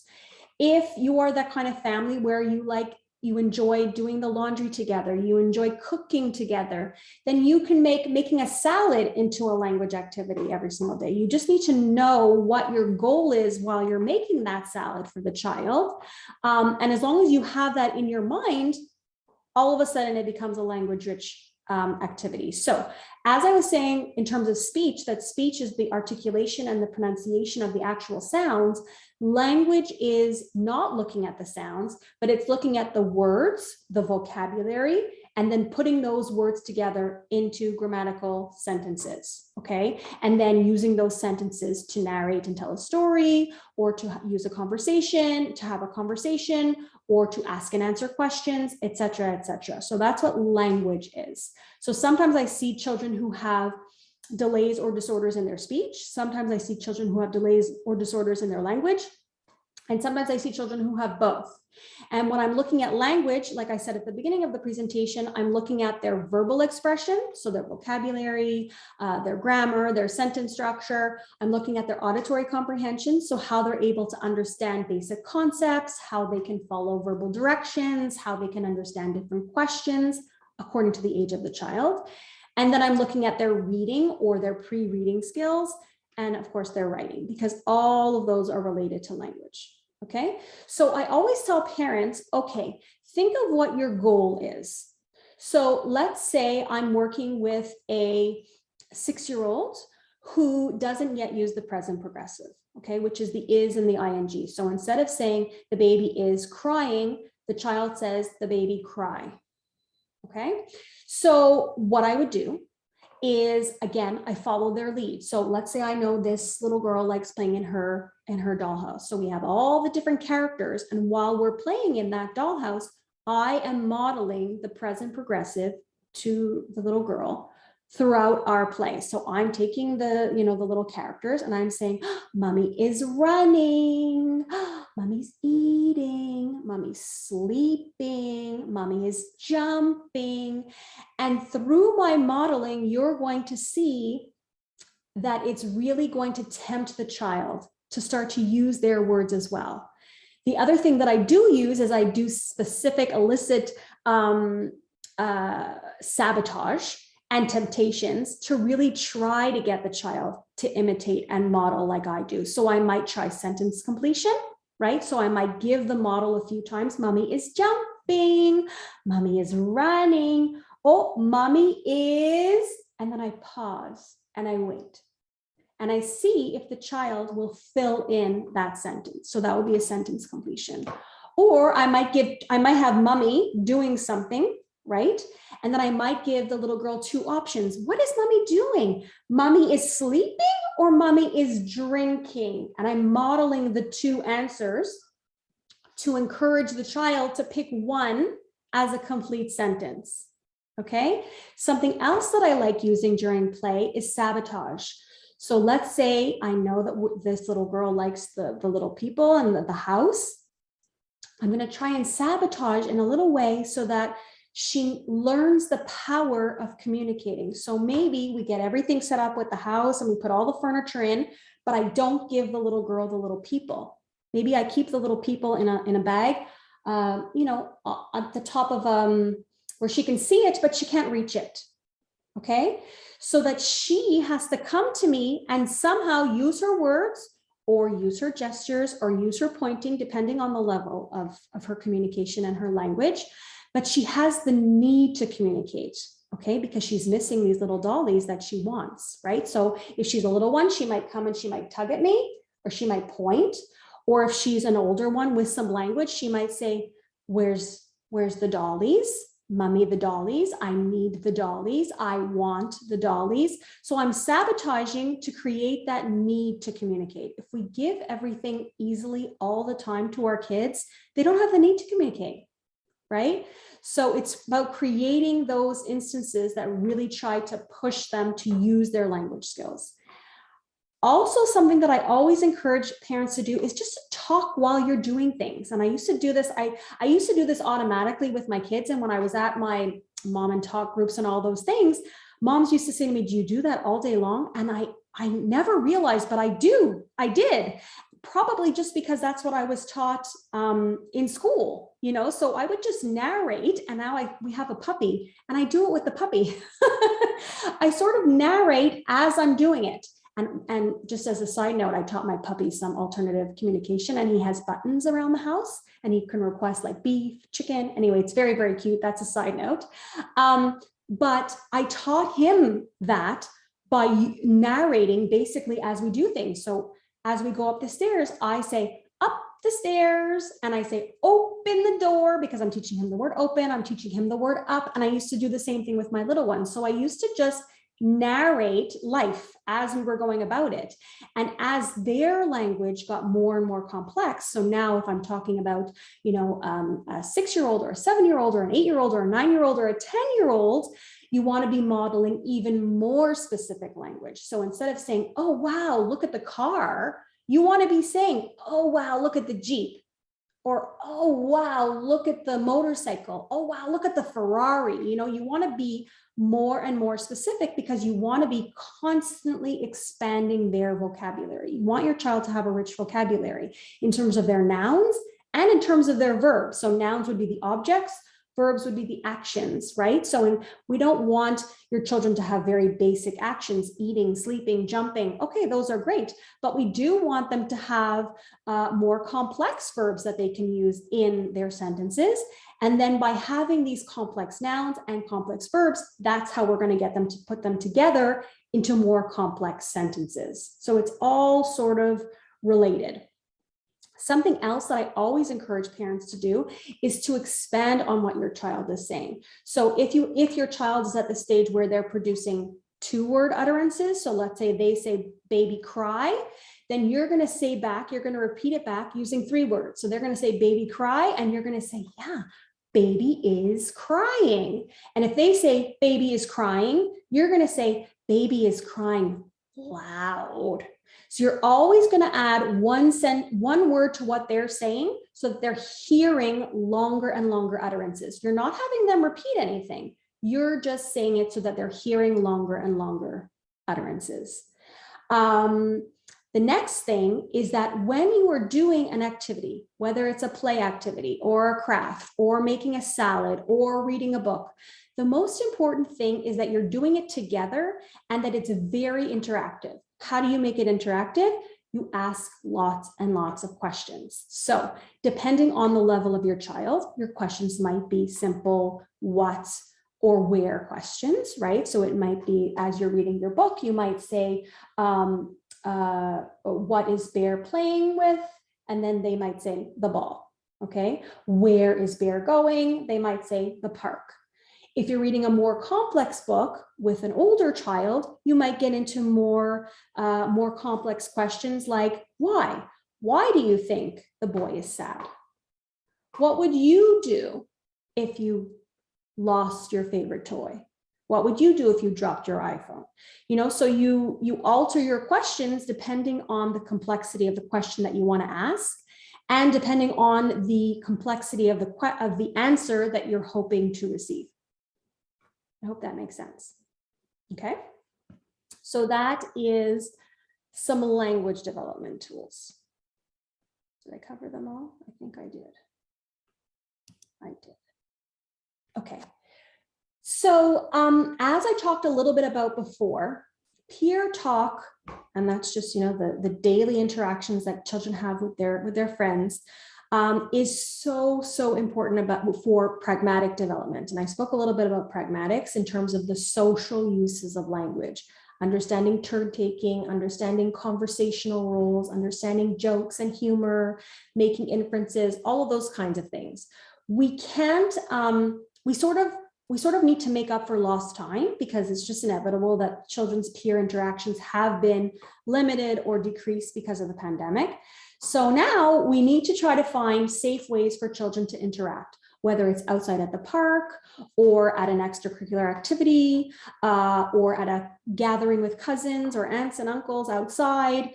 If you are that kind of family where you like you enjoy doing the laundry together, you enjoy cooking together, then you can make making a salad into a language activity every single day. You just need to know what your goal is while you're making that salad for the child. And as long as you have that in your mind, all of a sudden it becomes a language rich activity. So as I was saying, in terms of speech, that speech is the articulation and the pronunciation of the actual sounds. Language is not looking at the sounds, but it's looking at the words, the vocabulary, and then putting those words together into grammatical sentences, okay? And then using those sentences to narrate and tell a story, or to use a conversation, to have a conversation, or to ask and answer questions, et cetera, et cetera. So that's what language is. So sometimes I see children who have delays or disorders in their speech. Sometimes I see children who have delays or disorders in their language. And sometimes I see children who have both. And when I'm looking at language, like I said at the beginning of the presentation, I'm looking at their verbal expression, so their vocabulary, their grammar, their sentence structure. I'm looking at their auditory comprehension, so how they're able to understand basic concepts, how they can follow verbal directions, how they can understand different questions according to the age of the child. And then I'm looking at their reading or their pre-reading skills, and of course their writing, because all of those are related to language. Okay, so I always tell parents, okay, think of what your goal is. So let's say I'm working with a 6-year-old who doesn't yet use the present progressive, okay, which is the is and the ing. So instead of saying the baby is crying, the child says the baby cry. Okay, so what I would do is, again, I follow their lead. So let's say I know this little girl likes playing in her dollhouse. So we have all the different characters. And while we're playing in that dollhouse, I am modeling the present progressive to the little girl throughout our play. So I'm taking the, the little characters and I'm saying, oh, mommy is running, oh, mommy's eating, mommy's sleeping, mommy is jumping. And through my modeling, you're going to see that it's really going to tempt the child to start to use their words as well. The other thing that I do use is I do specific illicit sabotage and temptations to really try to get the child to imitate and model like I do. So I might try sentence completion, right? So I might give the model a few times. Mommy is jumping, mommy is running, oh, mommy is, and then I pause and I wait. And I see if the child will fill in that sentence. So that would be a sentence completion. Or I might have mommy doing something, right? And then I might give the little girl 2 options. What is mommy doing? Mommy is sleeping or mommy is drinking? And I'm modeling the 2 answers to encourage the child to pick one as a complete sentence. Okay? Something else that I like using during play is sabotage. So let's say I know that this little girl likes the little people and the house. I'm going to try and sabotage in a little way so that she learns the power of communicating. So maybe we get everything set up with the house and we put all the furniture in, but I don't give the little girl the little people. Maybe I keep the little people in a bag, at the top of where she can see it, but she can't reach it. Okay, so that she has to come to me and somehow use her words or use her gestures or use her pointing, depending on the level of her communication and her language. But she has the need to communicate, okay, because she's missing these little dollies that she wants, right? So if she's a little one, she might come and she might tug at me, or she might point. Or if she's an older one with some language, she might say, where's the dollies? Mommy, the dollies, I need the dollies, I want the dollies. So I'm sabotaging to create that need to communicate. If we give everything easily all the time to our kids, they don't have the need to communicate, right? So it's about creating those instances that really try to push them to use their language skills. Also, something that I always encourage parents to do is just to talk while you're doing things. And I used to do this, I used to do this automatically with my kids. And when I was at my mom and talk groups and all those things, moms used to say to me, do you do that all day long? And I never realized, but I did. probably just because that's what I was taught in school, you know, so I would just narrate, and now we have a puppy and I do it with the puppy. I sort of narrate as I'm doing it. And just as a side note, I taught my puppy some alternative communication, and he has buttons around the house and he can request like beef, chicken. Anyway, it's very, very cute. That's a side note. But I taught him that by narrating basically as we do things. So as we go up the stairs, I say up the stairs, and I say open the door, because I'm teaching him the word open, I'm teaching him the word up. And I used to do the same thing with my little ones. So I used to just narrate life as we were going about it. And as their language got more and more complex, so now if I'm talking about, you know, a 6-year-old or a 7-year-old or an 8-year-old or a 9-year-old or a 10-year-old, you want to be modeling even more specific language. So instead of saying, oh, wow, look at the car, you want to be saying, oh, wow, look at the Jeep. Or, oh, wow, look at the motorcycle. Oh, wow, look at the Ferrari. You know, you want to be more and more specific because you want to be constantly expanding their vocabulary. You want your child to have a rich vocabulary in terms of their nouns and in terms of their verbs. So nouns would be the objects, verbs would be the actions, right? So we don't want your children to have very basic actions, eating, sleeping, jumping. Okay, those are great, but we do want them to have more complex verbs that they can use in their sentences. And then by having these complex nouns and complex verbs, that's how we're going to get them to put them together into more complex sentences. So it's all sort of related. Something else that I always encourage parents to do is to expand on what your child is saying. So if your child is at the stage where they're producing 2-word utterances, so let's say they say baby cry, then you're going to say back, you're going to repeat it back using 3 words. So they're going to say baby cry, and you're going to say, yeah, baby is crying. And if they say baby is crying, you're going to say baby is crying loud. So you're always going to add one word to what they're saying so that they're hearing longer and longer utterances. You're not having them repeat anything. You're just saying it so that they're hearing longer and longer utterances. The next thing is that when you are doing an activity, whether it's a play activity or a craft or making a salad or reading a book, the most important thing is that you're doing it together and that it's very interactive. How do you make it interactive? You ask lots and lots of questions. So depending on the level of your child, your questions might be simple what or where questions, right? So it might be, as you're reading your book, you might say, what is Bear playing with? And then they might say the ball, okay? Where is Bear going? They might say the park. If you're reading a more complex book with an older child, you might get into more complex questions like, why? Why do you think the boy is sad? What would you do if you lost your favorite toy? What would you do if you dropped your iPhone? You know, so you alter your questions depending on the complexity of the question that you want to ask, and depending on the complexity of the answer that you're hoping to receive. I hope that makes sense. Okay, so that is some language development tools. Did I cover them all? I think I did. I did. Okay. So as I talked a little bit about before, peer talk, and that's just, you know, the daily interactions that children have with their friends, is so important for pragmatic development. And I spoke a little bit about pragmatics in terms of the social uses of language, understanding turn taking, understanding conversational roles, understanding jokes and humor, making inferences, all of those kinds of things. We can't, we sort of need to make up for lost time, because it's just inevitable that children's peer interactions have been limited or decreased because of the pandemic. So now we need to try to find safe ways for children to interact, whether it's outside at the park or at an extracurricular activity or at a gathering with cousins or aunts and uncles outside.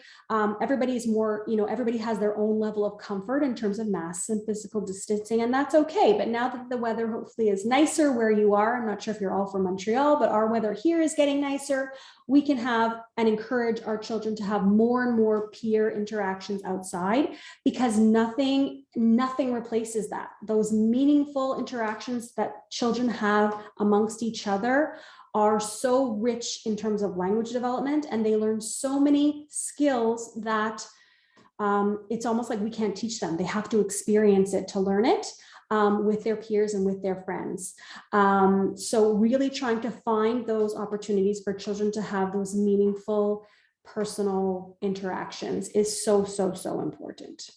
Everybody's more, you know, everybody has their own level of comfort in terms of masks and physical distancing, and that's okay. But now that the weather hopefully is nicer where you are, I'm not sure if you're all from Montreal, but our weather here is getting nicer. we can have and encourage our children to have more and more peer interactions outside, because nothing replaces that. Those meaningful interactions that children have amongst each other are so rich in terms of language development, and they learn so many skills that it's almost like we can't teach them. They have to experience it to learn it with their peers and with their friends. So really trying to find those opportunities for children to have those meaningful personal interactions is so, so, so important.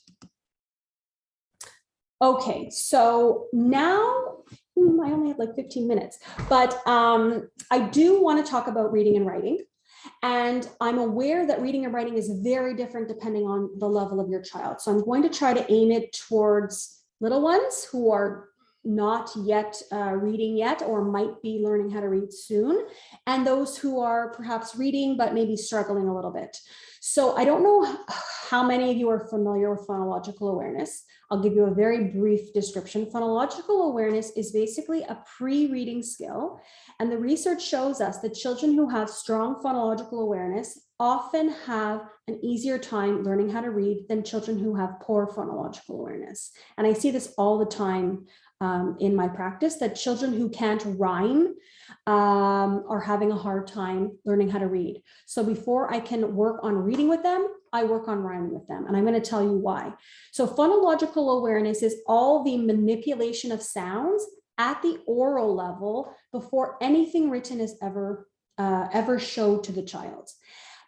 Okay, so now I only have like 15 minutes, but I do want to talk about reading and writing. And I'm aware that reading and writing is very different depending on the level of your child. So I'm going to try to aim it towards little ones who are not yet reading yet, or might be learning how to read soon, and those who are perhaps reading but maybe struggling a little bit. So I don't know how many of you are familiar with phonological awareness. I'll give you a very brief description. Phonological awareness is basically a pre-reading skill, and the research shows us that children who have strong phonological awareness often have an easier time learning how to read than children who have poor phonological awareness. And I see this all the time in my practice, that children who can't rhyme are having a hard time learning how to read. So before I can work on reading with them, I work on rhyming with them. And I'm going to tell you why. So phonological awareness is all the manipulation of sounds at the oral level before anything written is ever showed to the child.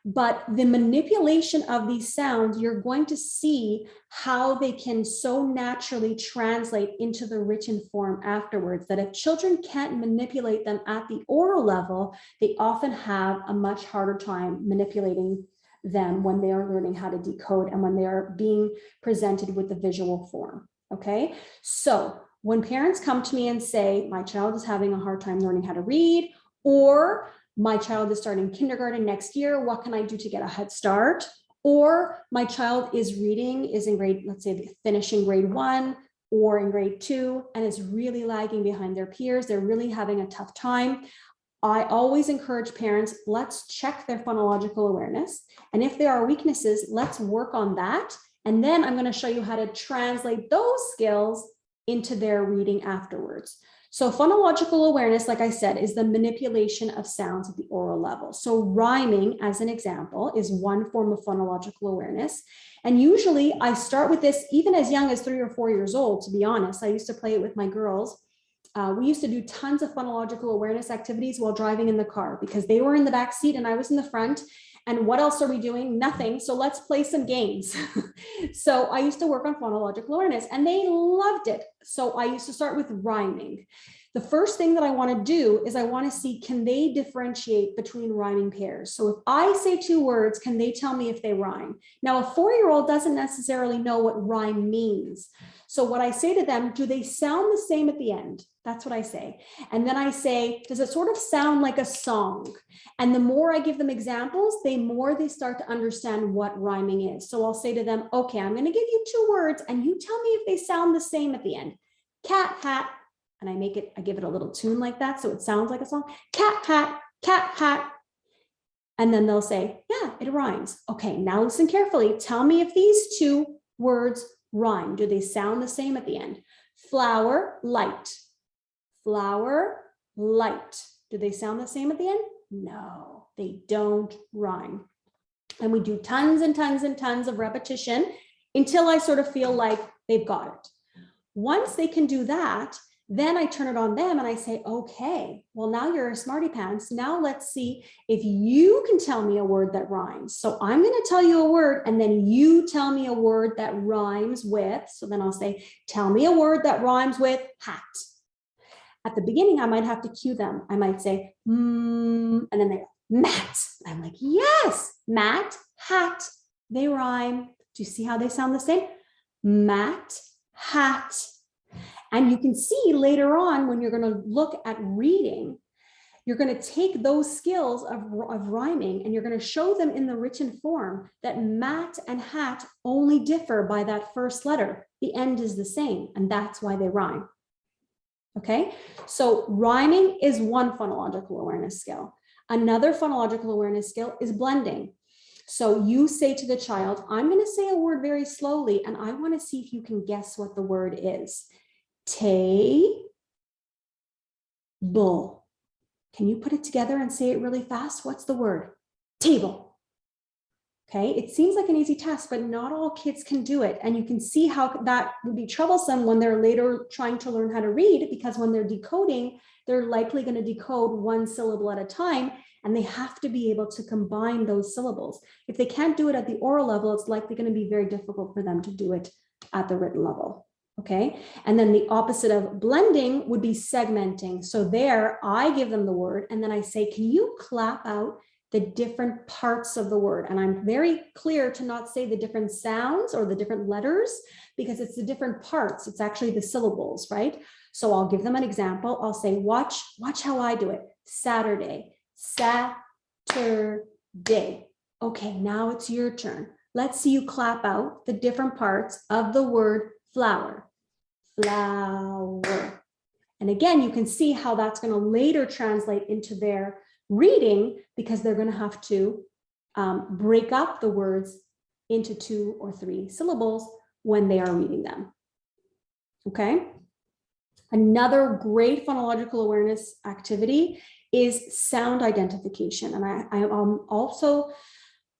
But the manipulation of these sounds, you're going to see how they can so naturally translate into the written form afterwards, that if children can't manipulate them at the oral level, they often have a much harder time manipulating them when they are learning how to decode and when they are being presented with the visual form. Okay, so when parents come to me and say, my child is having a hard time learning how to read, or my child is starting kindergarten next year, what can I do to get a head start? Or my child is reading, is in grade, let's say finishing grade 1 or in grade 2, and is really lagging behind their peers. They're really having a tough time. I always encourage parents, let's check their phonological awareness. And if there are weaknesses, let's work on that. And then I'm going to show you how to translate those skills into their reading afterwards. So phonological awareness, like I said, is the manipulation of sounds at the oral level. So rhyming, as an example, is one form of phonological awareness. And usually I start with this even as young as 3 or 4 years old, to be honest. I used to play it with my girls. We used to do tons of phonological awareness activities while driving in the car, because they were in the back seat and I was in the front. And what else are we doing? Nothing. So let's play some games. So I used to work on phonological awareness and they loved it. So I used to start with rhyming. The first thing that I want to do is I want to see, can they differentiate between rhyming pairs? So if I say 2 words, can they tell me if they rhyme? Now, a 4-year-old doesn't necessarily know what rhyme means. So what I say to them, do they sound the same at the end? That's what I say. And then I say, does it sort of sound like a song? And the more I give them examples, the more they start to understand what rhyming is. So I'll say to them, okay, I'm going to give you 2 words and you tell me if they sound the same at the end. Cat, hat. And I give it a little tune like that, so it sounds like a song. Cat, hat. And then they'll say, yeah, it rhymes. Okay, now listen carefully. Tell me if these 2 words rhyme. Do they sound the same at the end? Flower, light. Flower, light. Do they sound the same at the end? No, they don't rhyme. And we do tons and tons and tons of repetition until I sort of feel like they've got it. Once they can do that, then I turn it on them and I say, okay, well, now you're a smarty pants. Now let's see if you can tell me a word that rhymes. So I'm going to tell you a word and then you tell me a word that rhymes with. So then I'll say, tell me a word that rhymes with hat. At the beginning, I might have to cue them. I might say, and then they go, mat. I'm like, yes, mat, hat. They rhyme. Do you see how they sound the same? Mat, hat. And you can see later on when you're going to look at reading, you're going to take those skills of rhyming and you're going to show them in the written form that mat and hat only differ by that first letter. The end is the same, and that's why they rhyme. Okay, so rhyming is one phonological awareness skill. Another phonological awareness skill is blending. So you say to the child, I'm going to say a word very slowly, and I want to see if you can guess what the word is. Table. Can you put it together and say it really fast? What's the word? Table. Okay, it seems like an easy task, but not all kids can do it. And you can see how that would be troublesome when they're later trying to learn how to read, because when they're decoding, they're likely going to decode one syllable at a time, and they have to be able to combine those syllables. If they can't do it at the oral level, it's likely going to be very difficult for them to do it at the written level. Okay, and then the opposite of blending would be segmenting. So there, I give them the word, and then I say, can you clap out the different parts of the word? And I'm very clear to not say the different sounds or the different letters, because it's the different parts. It's actually the syllables, right? So I'll give them an example. I'll say, watch how I do it. Saturday, Saturday. Okay, now it's your turn. Let's see you clap out the different parts of the word flower. Flower. And again, you can see how that's going to later translate into their reading, because they're going to have to break up the words into 2 or 3 syllables when they are reading them. Okay. Another great phonological awareness activity is sound identification. And I also,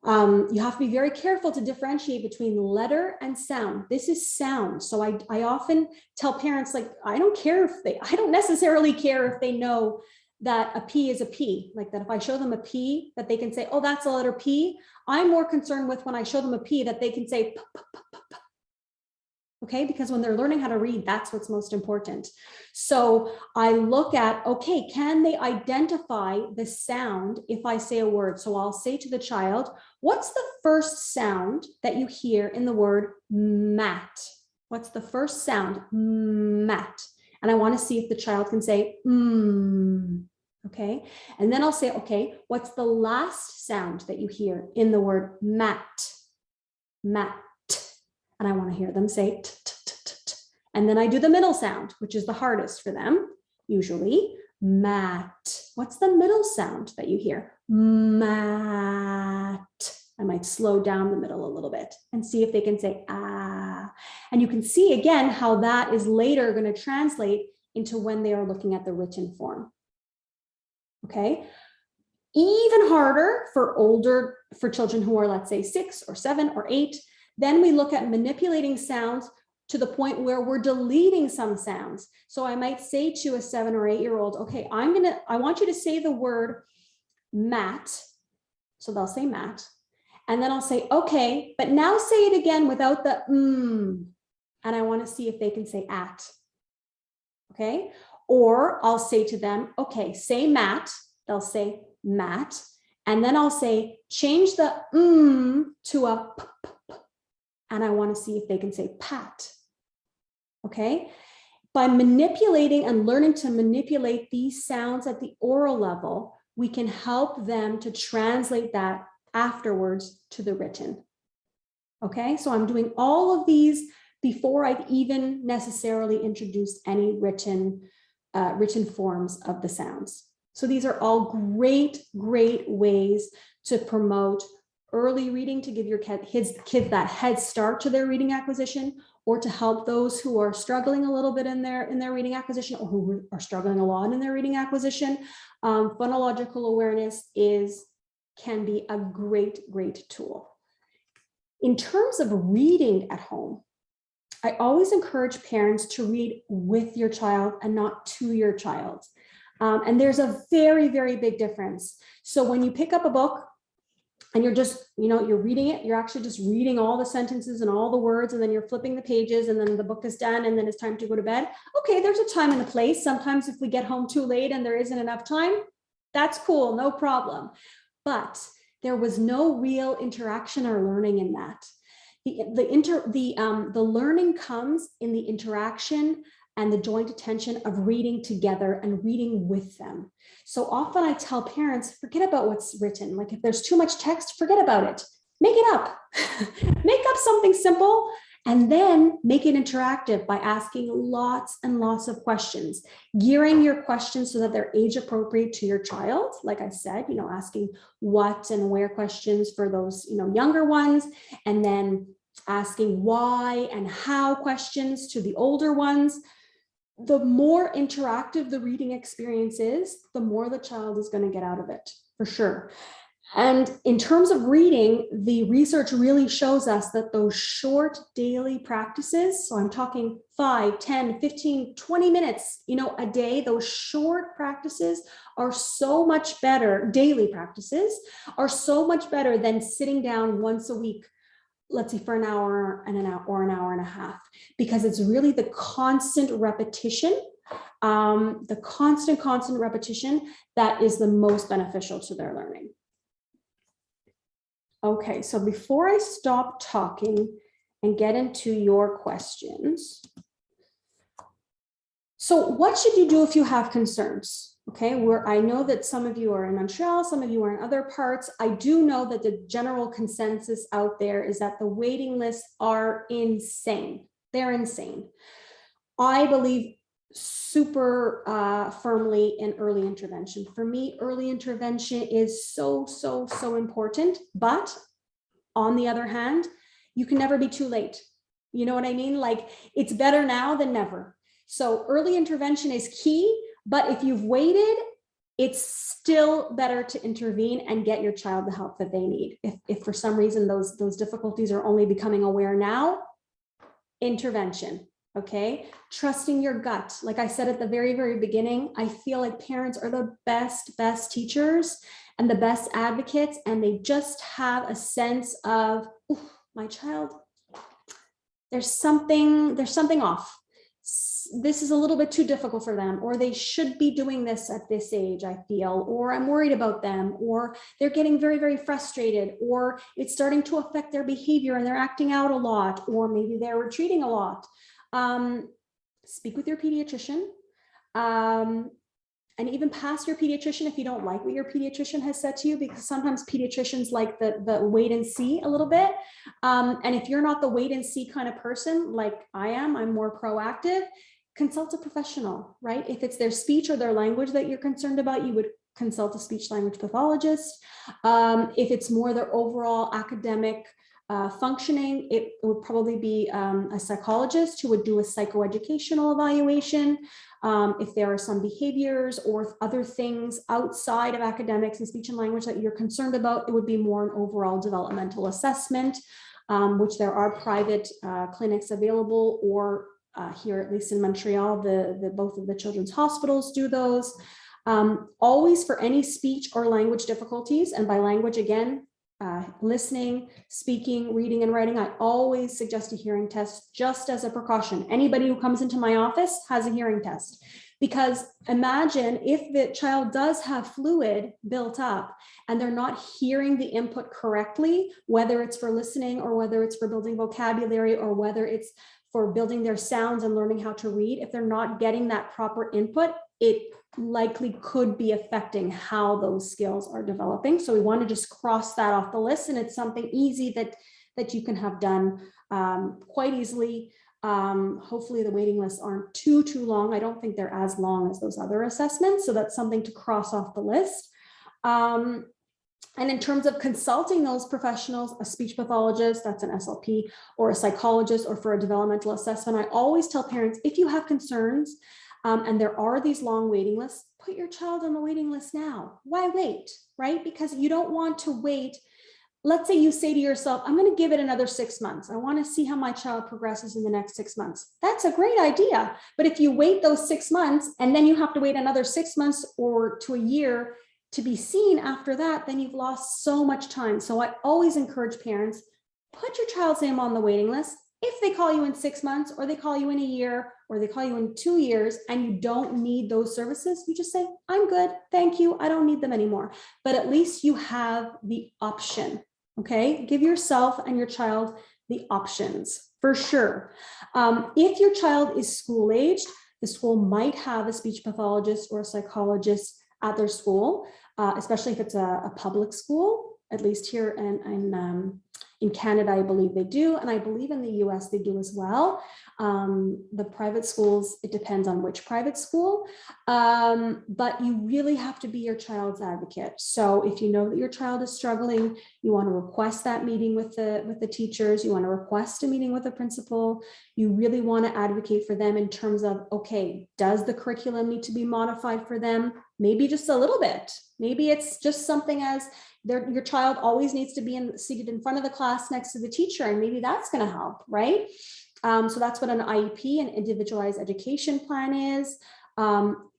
you have to be very careful to differentiate between letter and sound. This is sound. So I often tell parents, like, I don't necessarily care if they know that a P is a P, like that if I show them a P, that they can say, oh, that's a letter P. I'm more concerned with when I show them a P that they can say, p, p, p, p, p. Okay, because when they're learning how to read, that's what's most important. So I look at, okay, can they identify the sound if I say a word? So I'll say to the child, what's the first sound that you hear in the word mat? What's the first sound? Mat. And I want to see if the child can say, okay. And then I'll say, okay, what's the last sound that you hear in the word mat? Mat. And I want to hear them say t, t, t, t, t. And then I do the middle sound, which is the hardest for them, usually. Mat. What's the middle sound that you hear? Mat. I might slow down the middle a little bit and see if they can say ah. And you can see again how that is later going to translate into when they are looking at the written form. Okay. Even harder for children who are, let's say, 6 or 7 or 8. Then we look at manipulating sounds to the point where we're deleting some sounds. So I might say to a 7 or 8-year-old, okay, I want you to say the word mat. So they'll say mat. And then I'll say, okay, but now say it again without the And I want to see if they can say at. Okay. Or I'll say to them, okay, say mat. They'll say mat. And then I'll say, change the to a p, p, p. And I want to see if they can say pat. Okay. By manipulating and learning to manipulate these sounds at the oral level, we can help them to translate that afterwards to the written. Okay. So I'm doing all of these before I've even necessarily introduced any written forms of the sounds. So these are all great ways to promote early reading, to give your kids that head start to their reading acquisition, or to help those who are struggling a little bit in their reading acquisition, or who are struggling a lot in their reading acquisition. Phonological awareness can be a great tool. In terms of reading at home, I always encourage parents to read with your child and not to your child. And there's a very big difference. So when you pick up a book and you're just, you're reading it, you're actually just reading all the sentences and all the words, and then you're flipping the pages, and then the book is done, and then it's time to go to bed. Okay, there's a time and a place. Sometimes if we get home too late and there isn't enough time, that's cool, no problem. But there was no real interaction or learning in that. The learning comes in the interaction and the joint attention of reading together and reading with them. So often I tell parents, forget about what's written. Like if there's too much text, forget about it. Make it up. Make up something simple And then make it interactive by asking lots and lots of questions, gearing your questions so that they're age appropriate to your child. Like I said, asking what and where questions for those, younger ones, and then asking why and how questions to the older ones. The more interactive the reading experience is, the more the child is going to get out of it, for sure. And in terms of reading, the research really shows us that those short daily practices, so I'm talking 5, 10, 15, 20 minutes, a day, those short practices are so much better, daily practices are so much better than sitting down once a week, let's say for an hour or an hour and a half, because it's really the constant repetition, the constant repetition that is the most beneficial to their learning. Okay, so before I stop talking and get into your questions, so what should you do if you have concerns? Okay, I know that some of you are in Montreal, some of you are in other parts. I do know that the general consensus out there is that the waiting lists are insane. They're insane. I believe super firmly in early intervention. For me, early intervention is so important, but on the other hand, you can never be too late. You know what I mean? Like, it's better now than never. So early intervention is key, but if you've waited, it's still better to intervene and get your child the help that they need. If for some reason those difficulties are only becoming aware now, intervention. Okay, trusting your gut. Like I said at the very beginning, I feel like parents are the best teachers and the best advocates, and they just have a sense of, my child, there's something off. This is a little bit too difficult for them, or they should be doing this at this age, I feel, or I'm worried about them, or they're getting very frustrated, or it's starting to affect their behavior and they're acting out a lot, or maybe they're retreating a lot. Speak with your pediatrician, and even past your pediatrician if you don't like what your pediatrician has said to you, because sometimes pediatricians like the wait and see a little bit. And if you're not the wait and see kind of person like I am, I'm more proactive. Consult a professional, right? If it's their speech or their language that you're concerned about, you would consult a speech language pathologist. If it's more their overall academic functioning, it would probably be a psychologist who would do a psychoeducational evaluation. If there are some behaviors or other things outside of academics and speech and language that you're concerned about, it would be more an overall developmental assessment, which there are private clinics available, or here, at least in Montreal, both of the children's hospitals do those. Always for any speech or language difficulties, and by language again, listening, speaking, reading, and writing, I always suggest a hearing test just as a precaution. Anybody who comes into my office has a hearing test, because imagine if the child does have fluid built up and they're not hearing the input correctly, whether it's for listening or whether it's for building vocabulary or whether it's for building their sounds and learning how to read. If they're not getting that proper input, it likely could be affecting how those skills are developing. So we want to just cross that off the list, and it's something easy that you can have done quite easily. Hopefully the waiting lists aren't too long. I don't think they're as long as those other assessments, so that's something to cross off the list. And in terms of consulting those professionals, a speech pathologist, that's an SLP, or a psychologist, or for a developmental assessment, I always tell parents, if you have concerns, and there are these long waiting lists, put your child on the waiting list now. Why wait, right? Because you don't want to wait. Let's say you say to yourself, I'm going to give it another 6 months. I want to see how my child progresses in the next 6 months. That's a great idea. But if you wait those 6 months and then you have to wait another 6 months or to a year to be seen after that, then you've lost so much time. So I always encourage parents, put your child's name on the waiting list. If they call you in 6 months, or they call you in a year, or they call you in 2 years, and you don't need those services, you just say, I'm good, thank you, I don't need them anymore. But at least you have the option, okay? Give yourself and your child the options, for sure. If your child is school-aged, the school might have a speech pathologist or a psychologist at their school, especially if it's a public school, at least here In Canada, I believe they do. And I believe in the US, they do as well. The private schools, it depends on which private school, but you really have to be your child's advocate. So if you know that your child is struggling, you want to request that meeting with the teachers, you want to request a meeting with the principal, you really want to advocate for them in terms of, okay, does the curriculum need to be modified for them? Maybe just a little bit. Maybe it's just something as your child always needs to be seated in front of the class next to the teacher, and maybe that's going to help, right? So that's what an IEP, an individualized education plan is.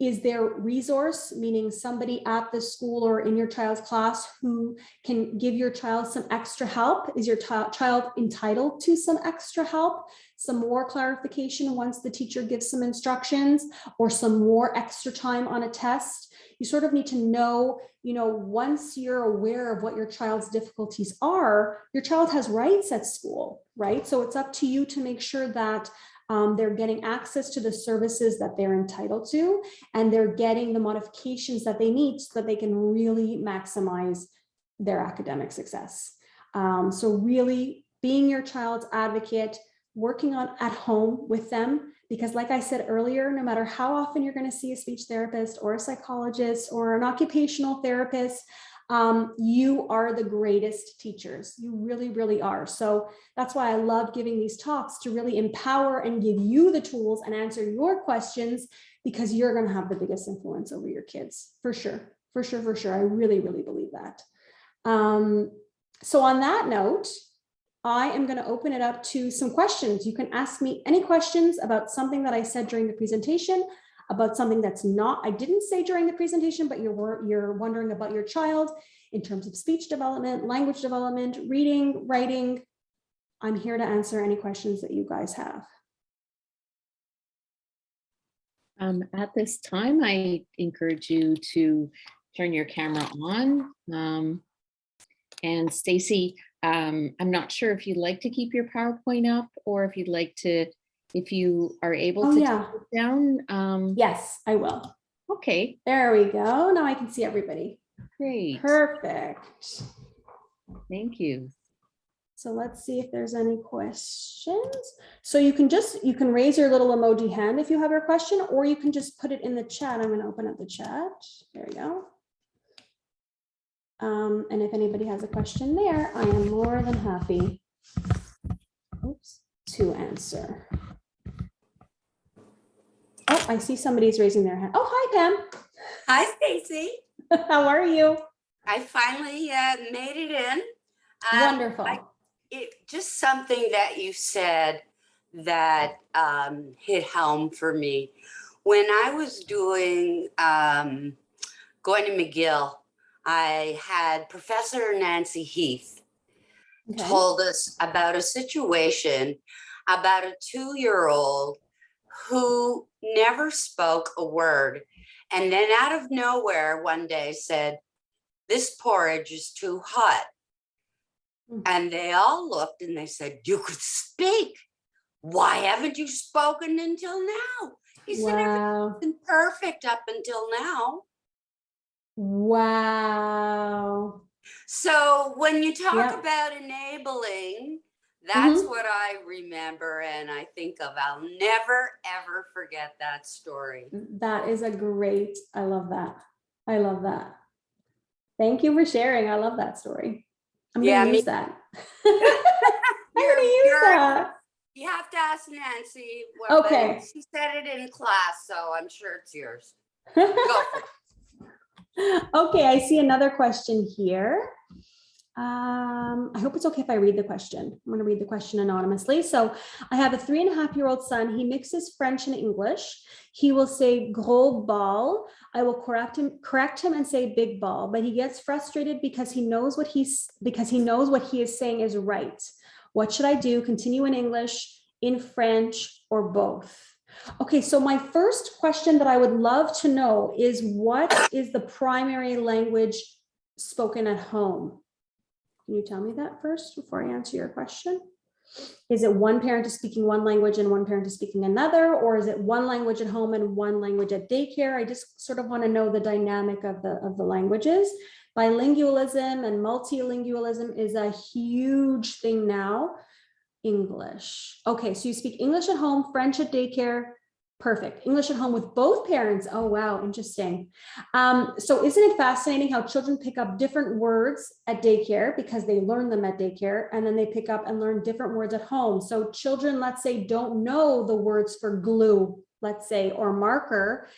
Is there resource, meaning somebody at the school or in your child's class who can give your child some extra help? Is your child entitled to some extra help, some more clarification once the teacher gives some instructions, or some more extra time on a test? You sort of need to know, once you're aware of what your child's difficulties are, your child has rights at school, right? So it's up to you to make sure that they're getting access to the services that they're entitled to, and they're getting the modifications that they need so that they can really maximize their academic success. So really being your child's advocate, working on at home with them, because like I said earlier, no matter how often you're going to see a speech therapist or a psychologist or an occupational therapist, you are the greatest teachers. You really, really are. So that's why I love giving these talks, to really empower and give you the tools and answer your questions, because you're going to have the biggest influence over your kids, for sure, for sure, for sure. I really, really believe that. So on that note, I am going to open it up to some questions. You can ask me any questions about something that I said during the presentation, about something that's I didn't say during the presentation, but you're wondering about your child in terms of speech development, language development, reading, writing. I'm here to answer any questions that you guys have. At this time, I encourage you to turn your camera on. And Stacey, I'm not sure if you'd like to keep your PowerPoint up, or if you'd like to, if you are able to take it down. Yes, I will. Okay. There we go. Now I can see everybody. Great. Perfect. Thank you. So let's see if there's any questions. So you can raise your little emoji hand if you have a question, or you can just put it in the chat. I'm going to open up the chat. There we go. And if anybody has a question there, I am more than happy to answer. Oh, I see somebody's raising their hand. Oh, hi, Pam. Hi, Stacey. How are you? I finally made it in. Wonderful. Just something that you said that hit home for me. When I was going to McGill, I had Professor Nancy Heath told us about a situation about a 2-year-old who never spoke a word, and then out of nowhere one day said, "This porridge is too hot." And they all looked and they said, "You could speak. Why haven't you spoken until now?" He said, "Everything's been perfect up until now." Wow. So when you talk about enabling, that's what I remember and I think of. I'll never, ever forget that story. That is a great, I love that. I love that. Thank you for sharing. I love that story. I'm going to use that. I'm going to use that. You have to ask Nancy. Okay. She said it in class, so I'm sure it's yours. Go for it. Okay, I see another question here. I hope it's okay if I read the question. I'm going to read the question anonymously. So I have a 3.5-year-old son. He mixes French and English. He will say gros ball. I will correct him and say big ball, but he gets frustrated because he knows what he is saying is right. What should I do? Continue in English, in French, or both? Okay, so my first question that I would love to know is, what is the primary language spoken at home? Can you tell me that first before I answer your question? Is it one parent is speaking one language and one parent is speaking another, or is it one language at home and one language at daycare? I just sort of want to know the dynamic of the languages. Bilingualism and multilingualism is a huge thing now. English. Okay, so you speak English at home, French at daycare. Perfect. English at home with both parents. Oh, wow. Interesting. So isn't it fascinating how children pick up different words at daycare because they learn them at daycare, and then they pick up and learn different words at home. So children, let's say, don't know the words for glue, let's say, or marker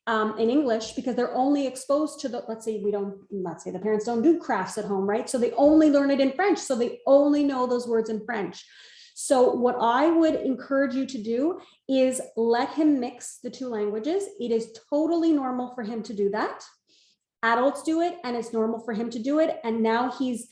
in English because they're only exposed to the, let's say the parents don't do crafts at home, right? So they only learn it in French. So they only know those words in French. So what I would encourage you to do is let him mix the two languages. It is totally normal for him to do that. Adults do it, and it's normal for him to do it. And now he's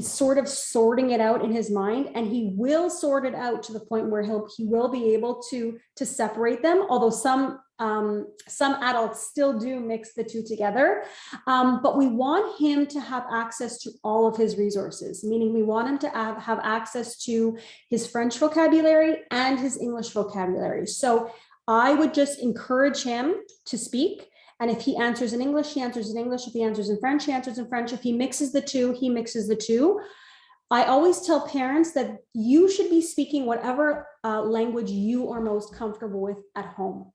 sort of sorting it out in his mind, and he will sort it out to the point where he will be able to separate them. Although some adults still do mix the two together, but we want him to have access to all of his resources, meaning we want him to have access to his French vocabulary and his English vocabulary. So I would just encourage him to speak. And if he answers in English, he answers in English. If he answers in French, he answers in French. If he mixes the two, he mixes the two. I always tell parents that you should be speaking whatever language you are most comfortable with at home.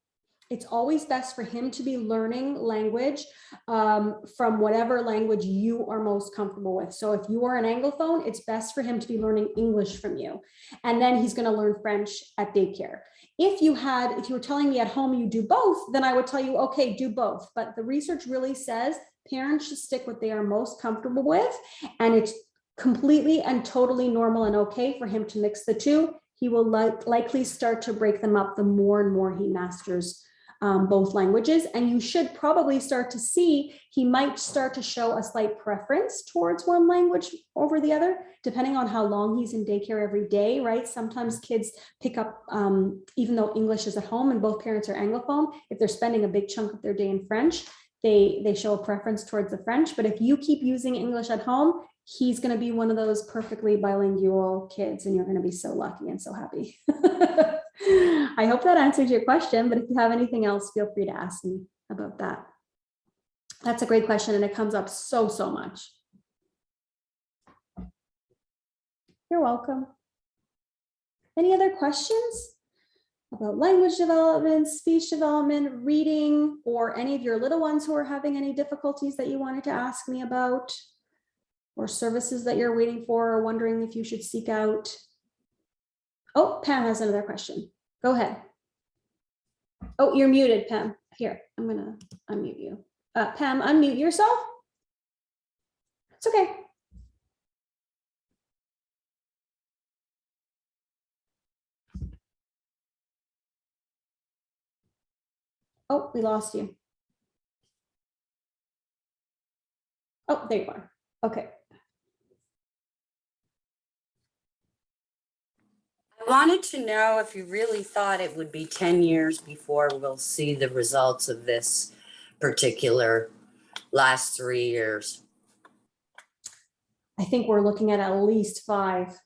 It's always best for him to be learning language from whatever language you are most comfortable with. So if you are an Anglophone, it's best for him to be learning English from you. And then he's going to learn French at daycare. If you were telling me at home you do both, then I would tell you, okay, do both. But the research really says parents should stick what they are most comfortable with. And it's completely and totally normal and okay for him to mix the two. He will likely start to break them up the more and more he masters both languages. And you should probably start to see, he might start to show a slight preference towards one language over the other, depending on how long he's in daycare every day, right? Sometimes kids pick up, even though English is at home and both parents are Anglophone, if they're spending a big chunk of their day in French, they show a preference towards the French. But if you keep using English at home, he's going to be one of those perfectly bilingual kids, and you're going to be so lucky and so happy. I hope that answers your question, but if you have anything else, feel free to ask me about that. That's a great question, and it comes up so much. You're welcome. Any other questions about language development, speech development, reading, or any of your little ones who are having any difficulties that you wanted to ask me about, or services that you're waiting for or wondering if you should seek out? Oh, Pam has another question. Go ahead. Oh, you're muted, Pam. Here, I'm gonna unmute you. Pam, unmute yourself. It's okay. Oh, we lost you. Oh, there you are. Okay. I wanted to know if you really thought it would be 10 years before we'll see the results of this particular last 3 years. I think we're looking at least 5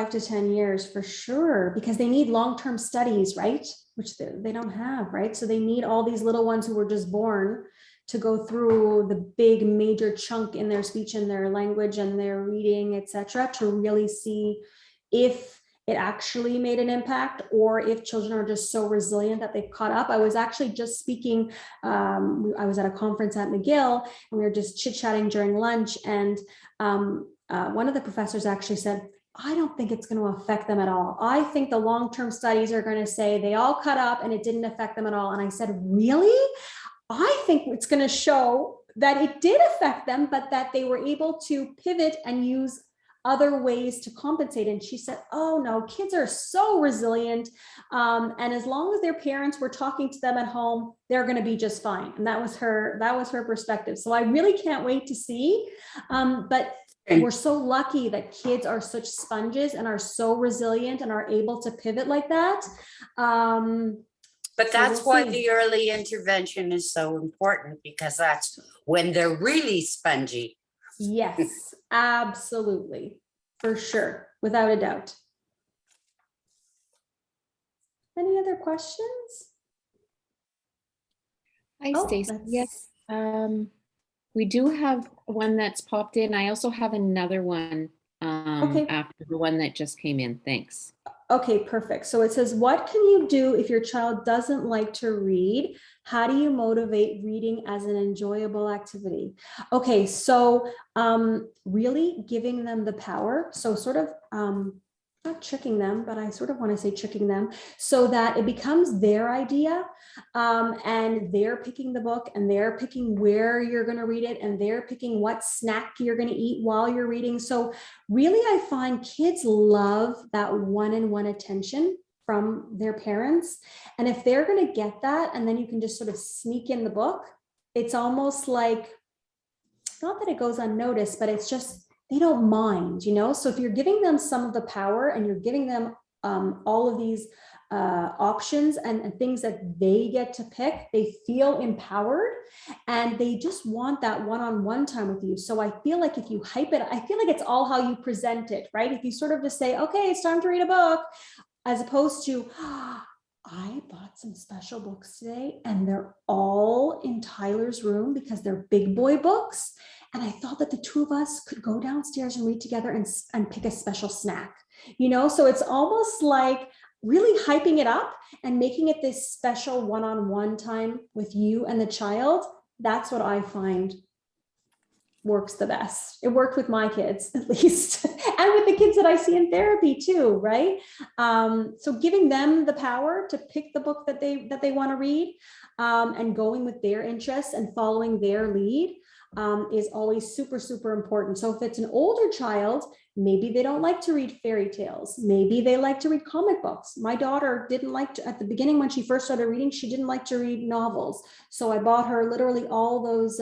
to 10 years for sure, because they need long-term studies, right? Which they don't have, right? So they need all these little ones who were just born to go through the big major chunk in their speech and their language and their reading, etc., to really see if it actually made an impact, or if children are just so resilient that they've caught up. I was actually just speaking, I was at a conference at McGill, and we were just chit-chatting during lunch, and one of the professors actually said, I don't think it's going to affect them at all. I think the long-term studies are going to say they all cut up and it didn't affect them at all. And I said, really? I think it's going to show that it did affect them, but that they were able to pivot and use other ways to compensate. And she said, oh no, kids are so resilient. And as long as their parents were talking to them at home, they're going to be just fine. And that was her perspective. So I really can't wait to see. But we're so lucky that kids are such sponges and are so resilient and are able to pivot like that. But that's why the early intervention is so important, because that's when they're really spongy. Yes, absolutely. For sure. Without a doubt. Any other questions? Hi, Stacey. Yes. We do have one that's popped in. I also have another one Okay. after the one that just came in. Thanks. Okay, perfect. So it says, what can you do if your child doesn't like to read? How do you motivate reading as an enjoyable activity? Okay, so really giving them the power. So sort of not tricking them, but I sort of want to say tricking them so that it becomes their idea, and they're picking the book and they're picking where you're going to read it and they're picking what snack you're going to eat while you're reading. So really, I find kids love that one-on-one attention from their parents. And if they're going to get that, and then you can just sort of sneak in the book, it's almost like, not that it goes unnoticed, but it's just, they don't mind, you know? So if you're giving them some of the power and you're giving them all of these options and things that they get to pick, they feel empowered and they just want that one-on-one time with you. So I feel like if you hype it, I feel like it's all how you present it, right? If you sort of just say, okay, it's time to read a book, as opposed to, I bought some special books today and they're all in Tyler's room because they're big boy books. And I thought that the two of us could go downstairs and read together and pick a special snack, you know? So it's almost like really hyping it up and making it this special one-on-one time with you and the child. That's what I find works the best. It worked with my kids, at least, and with the kids that I see in therapy too, right? So giving them the power to pick the book that they want to read, and going with their interests and following their lead, is always super, super important. So if it's an older child, maybe they don't like to read fairy tales. Maybe they like to read comic books. My daughter didn't like to, at the beginning when she first started reading, she didn't like to read novels. So I bought her literally all those,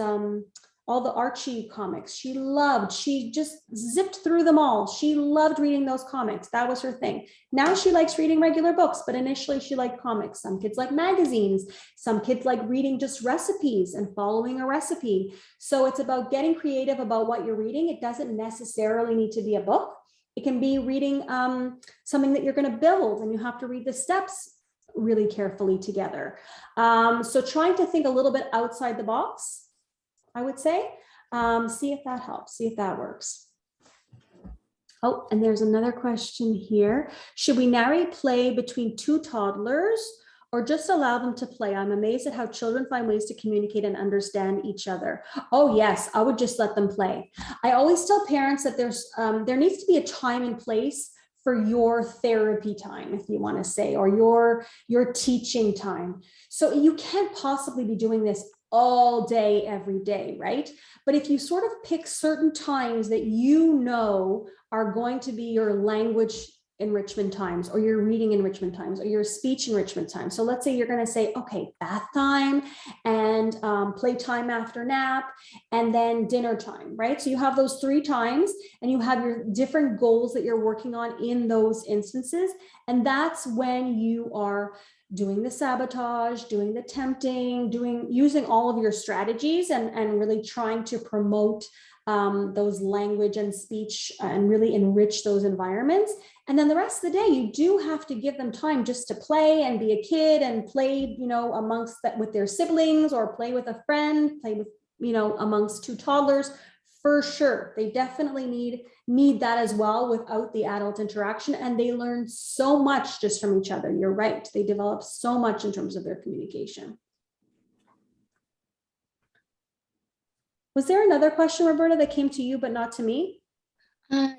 all the Archie comics. She just zipped through them all. She loved reading those comics. That was her thing. Now she likes reading regular books, but initially she liked comics. Some kids like magazines. Some kids like reading just recipes and following a recipe. So it's about getting creative about what you're reading. It doesn't necessarily need to be a book. It can be reading something that you're going to build and you have to read the steps really carefully together. So trying to think a little bit outside the box, I would say. See if that helps, see if that works. Oh, and there's another question here. Should we narrate play between two toddlers or just allow them to play? I'm amazed at how children find ways to communicate and understand each other. Oh yes, I would just let them play. I always tell parents that there needs to be a time and place for your therapy time, if you want to say, or your teaching time. So you can't possibly be doing this all day, every day, right? But if you sort of pick certain times that you know are going to be your language enrichment times, or your reading enrichment times, or your speech enrichment time. So let's say you're going to say, okay, bath time and playtime after nap, and then dinner time, right? So you have those 3 times and you have your different goals that you're working on in those instances. And that's when you are doing the sabotage, doing the tempting, using all of your strategies and really trying to promote those language and speech and really enrich those environments. And then the rest of the day, you do have to give them time just to play and be a kid and play, you know, amongst that with their siblings, or play with a friend, play with, you know, amongst 2 toddlers. For sure, they definitely need that as well without the adult interaction, and they learn so much just from each other. You're right, they develop so much in terms of their communication. Was there another question, Roberta, that came to you but not to me?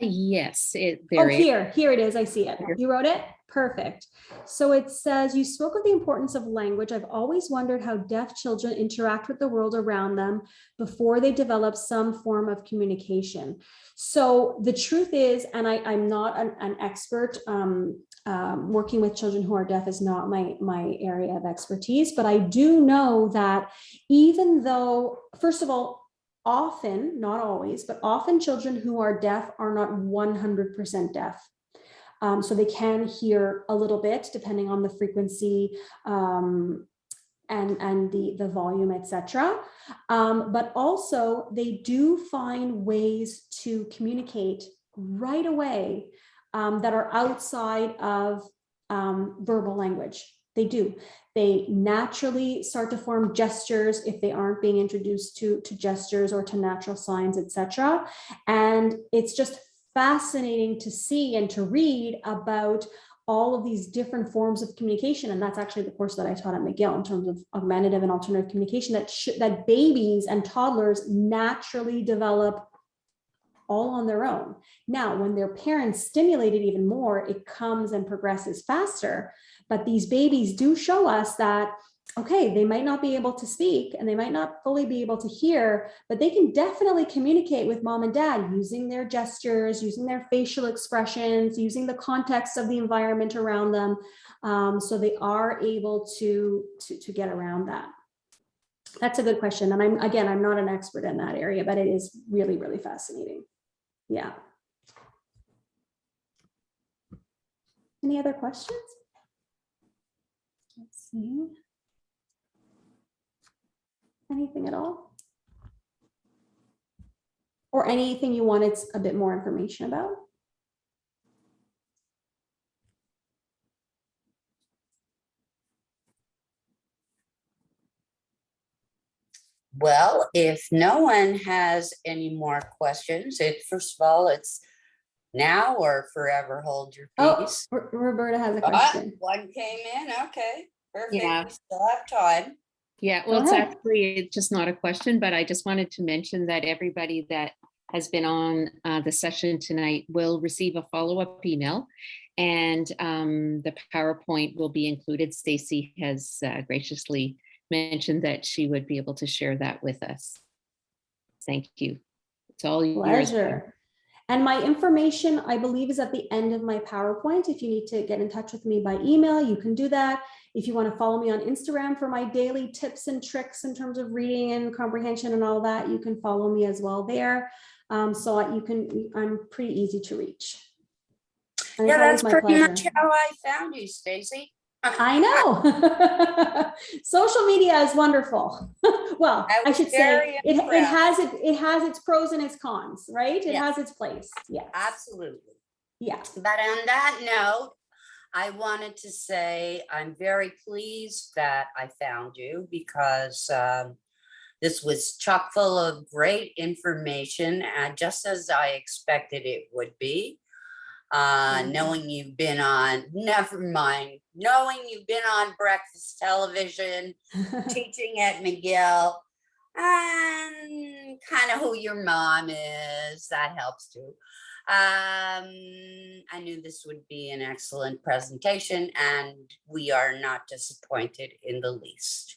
Yes, Here it is. I see it. You wrote it? Perfect. So it says, you spoke of the importance of language. I've always wondered how deaf children interact with the world around them before they develop some form of communication. So the truth is, and I'm not an expert, working with children who are deaf is not my area of expertise, but I do know that even though, first of all, often, not always, but often children who are deaf are not 100% deaf. So they can hear a little bit depending on the frequency and the volume, etc. But also they do find ways to communicate right away that are outside of verbal language. They do. They naturally start to form gestures if they aren't being introduced to gestures or to natural signs, etc. And it's just fascinating to see and to read about all of these different forms of communication. And that's actually the course that I taught at McGill in terms of augmentative and alternative communication, that babies and toddlers naturally develop all on their own. Now, when their parents stimulate it even more, it comes and progresses faster. But these babies do show us that, okay, they might not be able to speak and they might not fully be able to hear, but they can definitely communicate with mom and dad using their gestures, using their facial expressions, using the context of the environment around them. So they are able to get around that. That's a good question. And I'm not an expert in that area, but it is really, really fascinating. Yeah. Any other questions? Let's see. Anything at all? Or anything you wanted a bit more information about? Well, if no one has any more questions, first of all, it's now or forever hold your peace. Oh, Roberta has a question. One came in. Okay, perfect. Yeah. We still have time. Yeah, well, it's just not a question, but I just wanted to mention that everybody that has been on the session tonight will receive a follow-up email, and the PowerPoint will be included. Stacey has graciously mentioned that she would be able to share that with us. Thank you. It's all yours. Pleasure. And my information, I believe, is at the end of my PowerPoint. If you need to get in touch with me by email, you can do that. If you want to follow me on Instagram for my daily tips and tricks in terms of reading and comprehension and all that, you can follow me as well there. So I'm pretty easy to reach. And yeah, that's pretty pleasure. much how I found you, Stacey. I know. Social media is wonderful. Well, I should say it has its pros and its cons, right? It has its place. Yeah, absolutely. Yeah. But on that note, I wanted to say I'm very pleased that I found you because this was chock full of great information, just as I expected it would be. Knowing you've been on, knowing you've been on breakfast television, teaching at McGill, and kind of who your mom is, that helps too. I knew this would be an excellent presentation, and we are not disappointed in the least.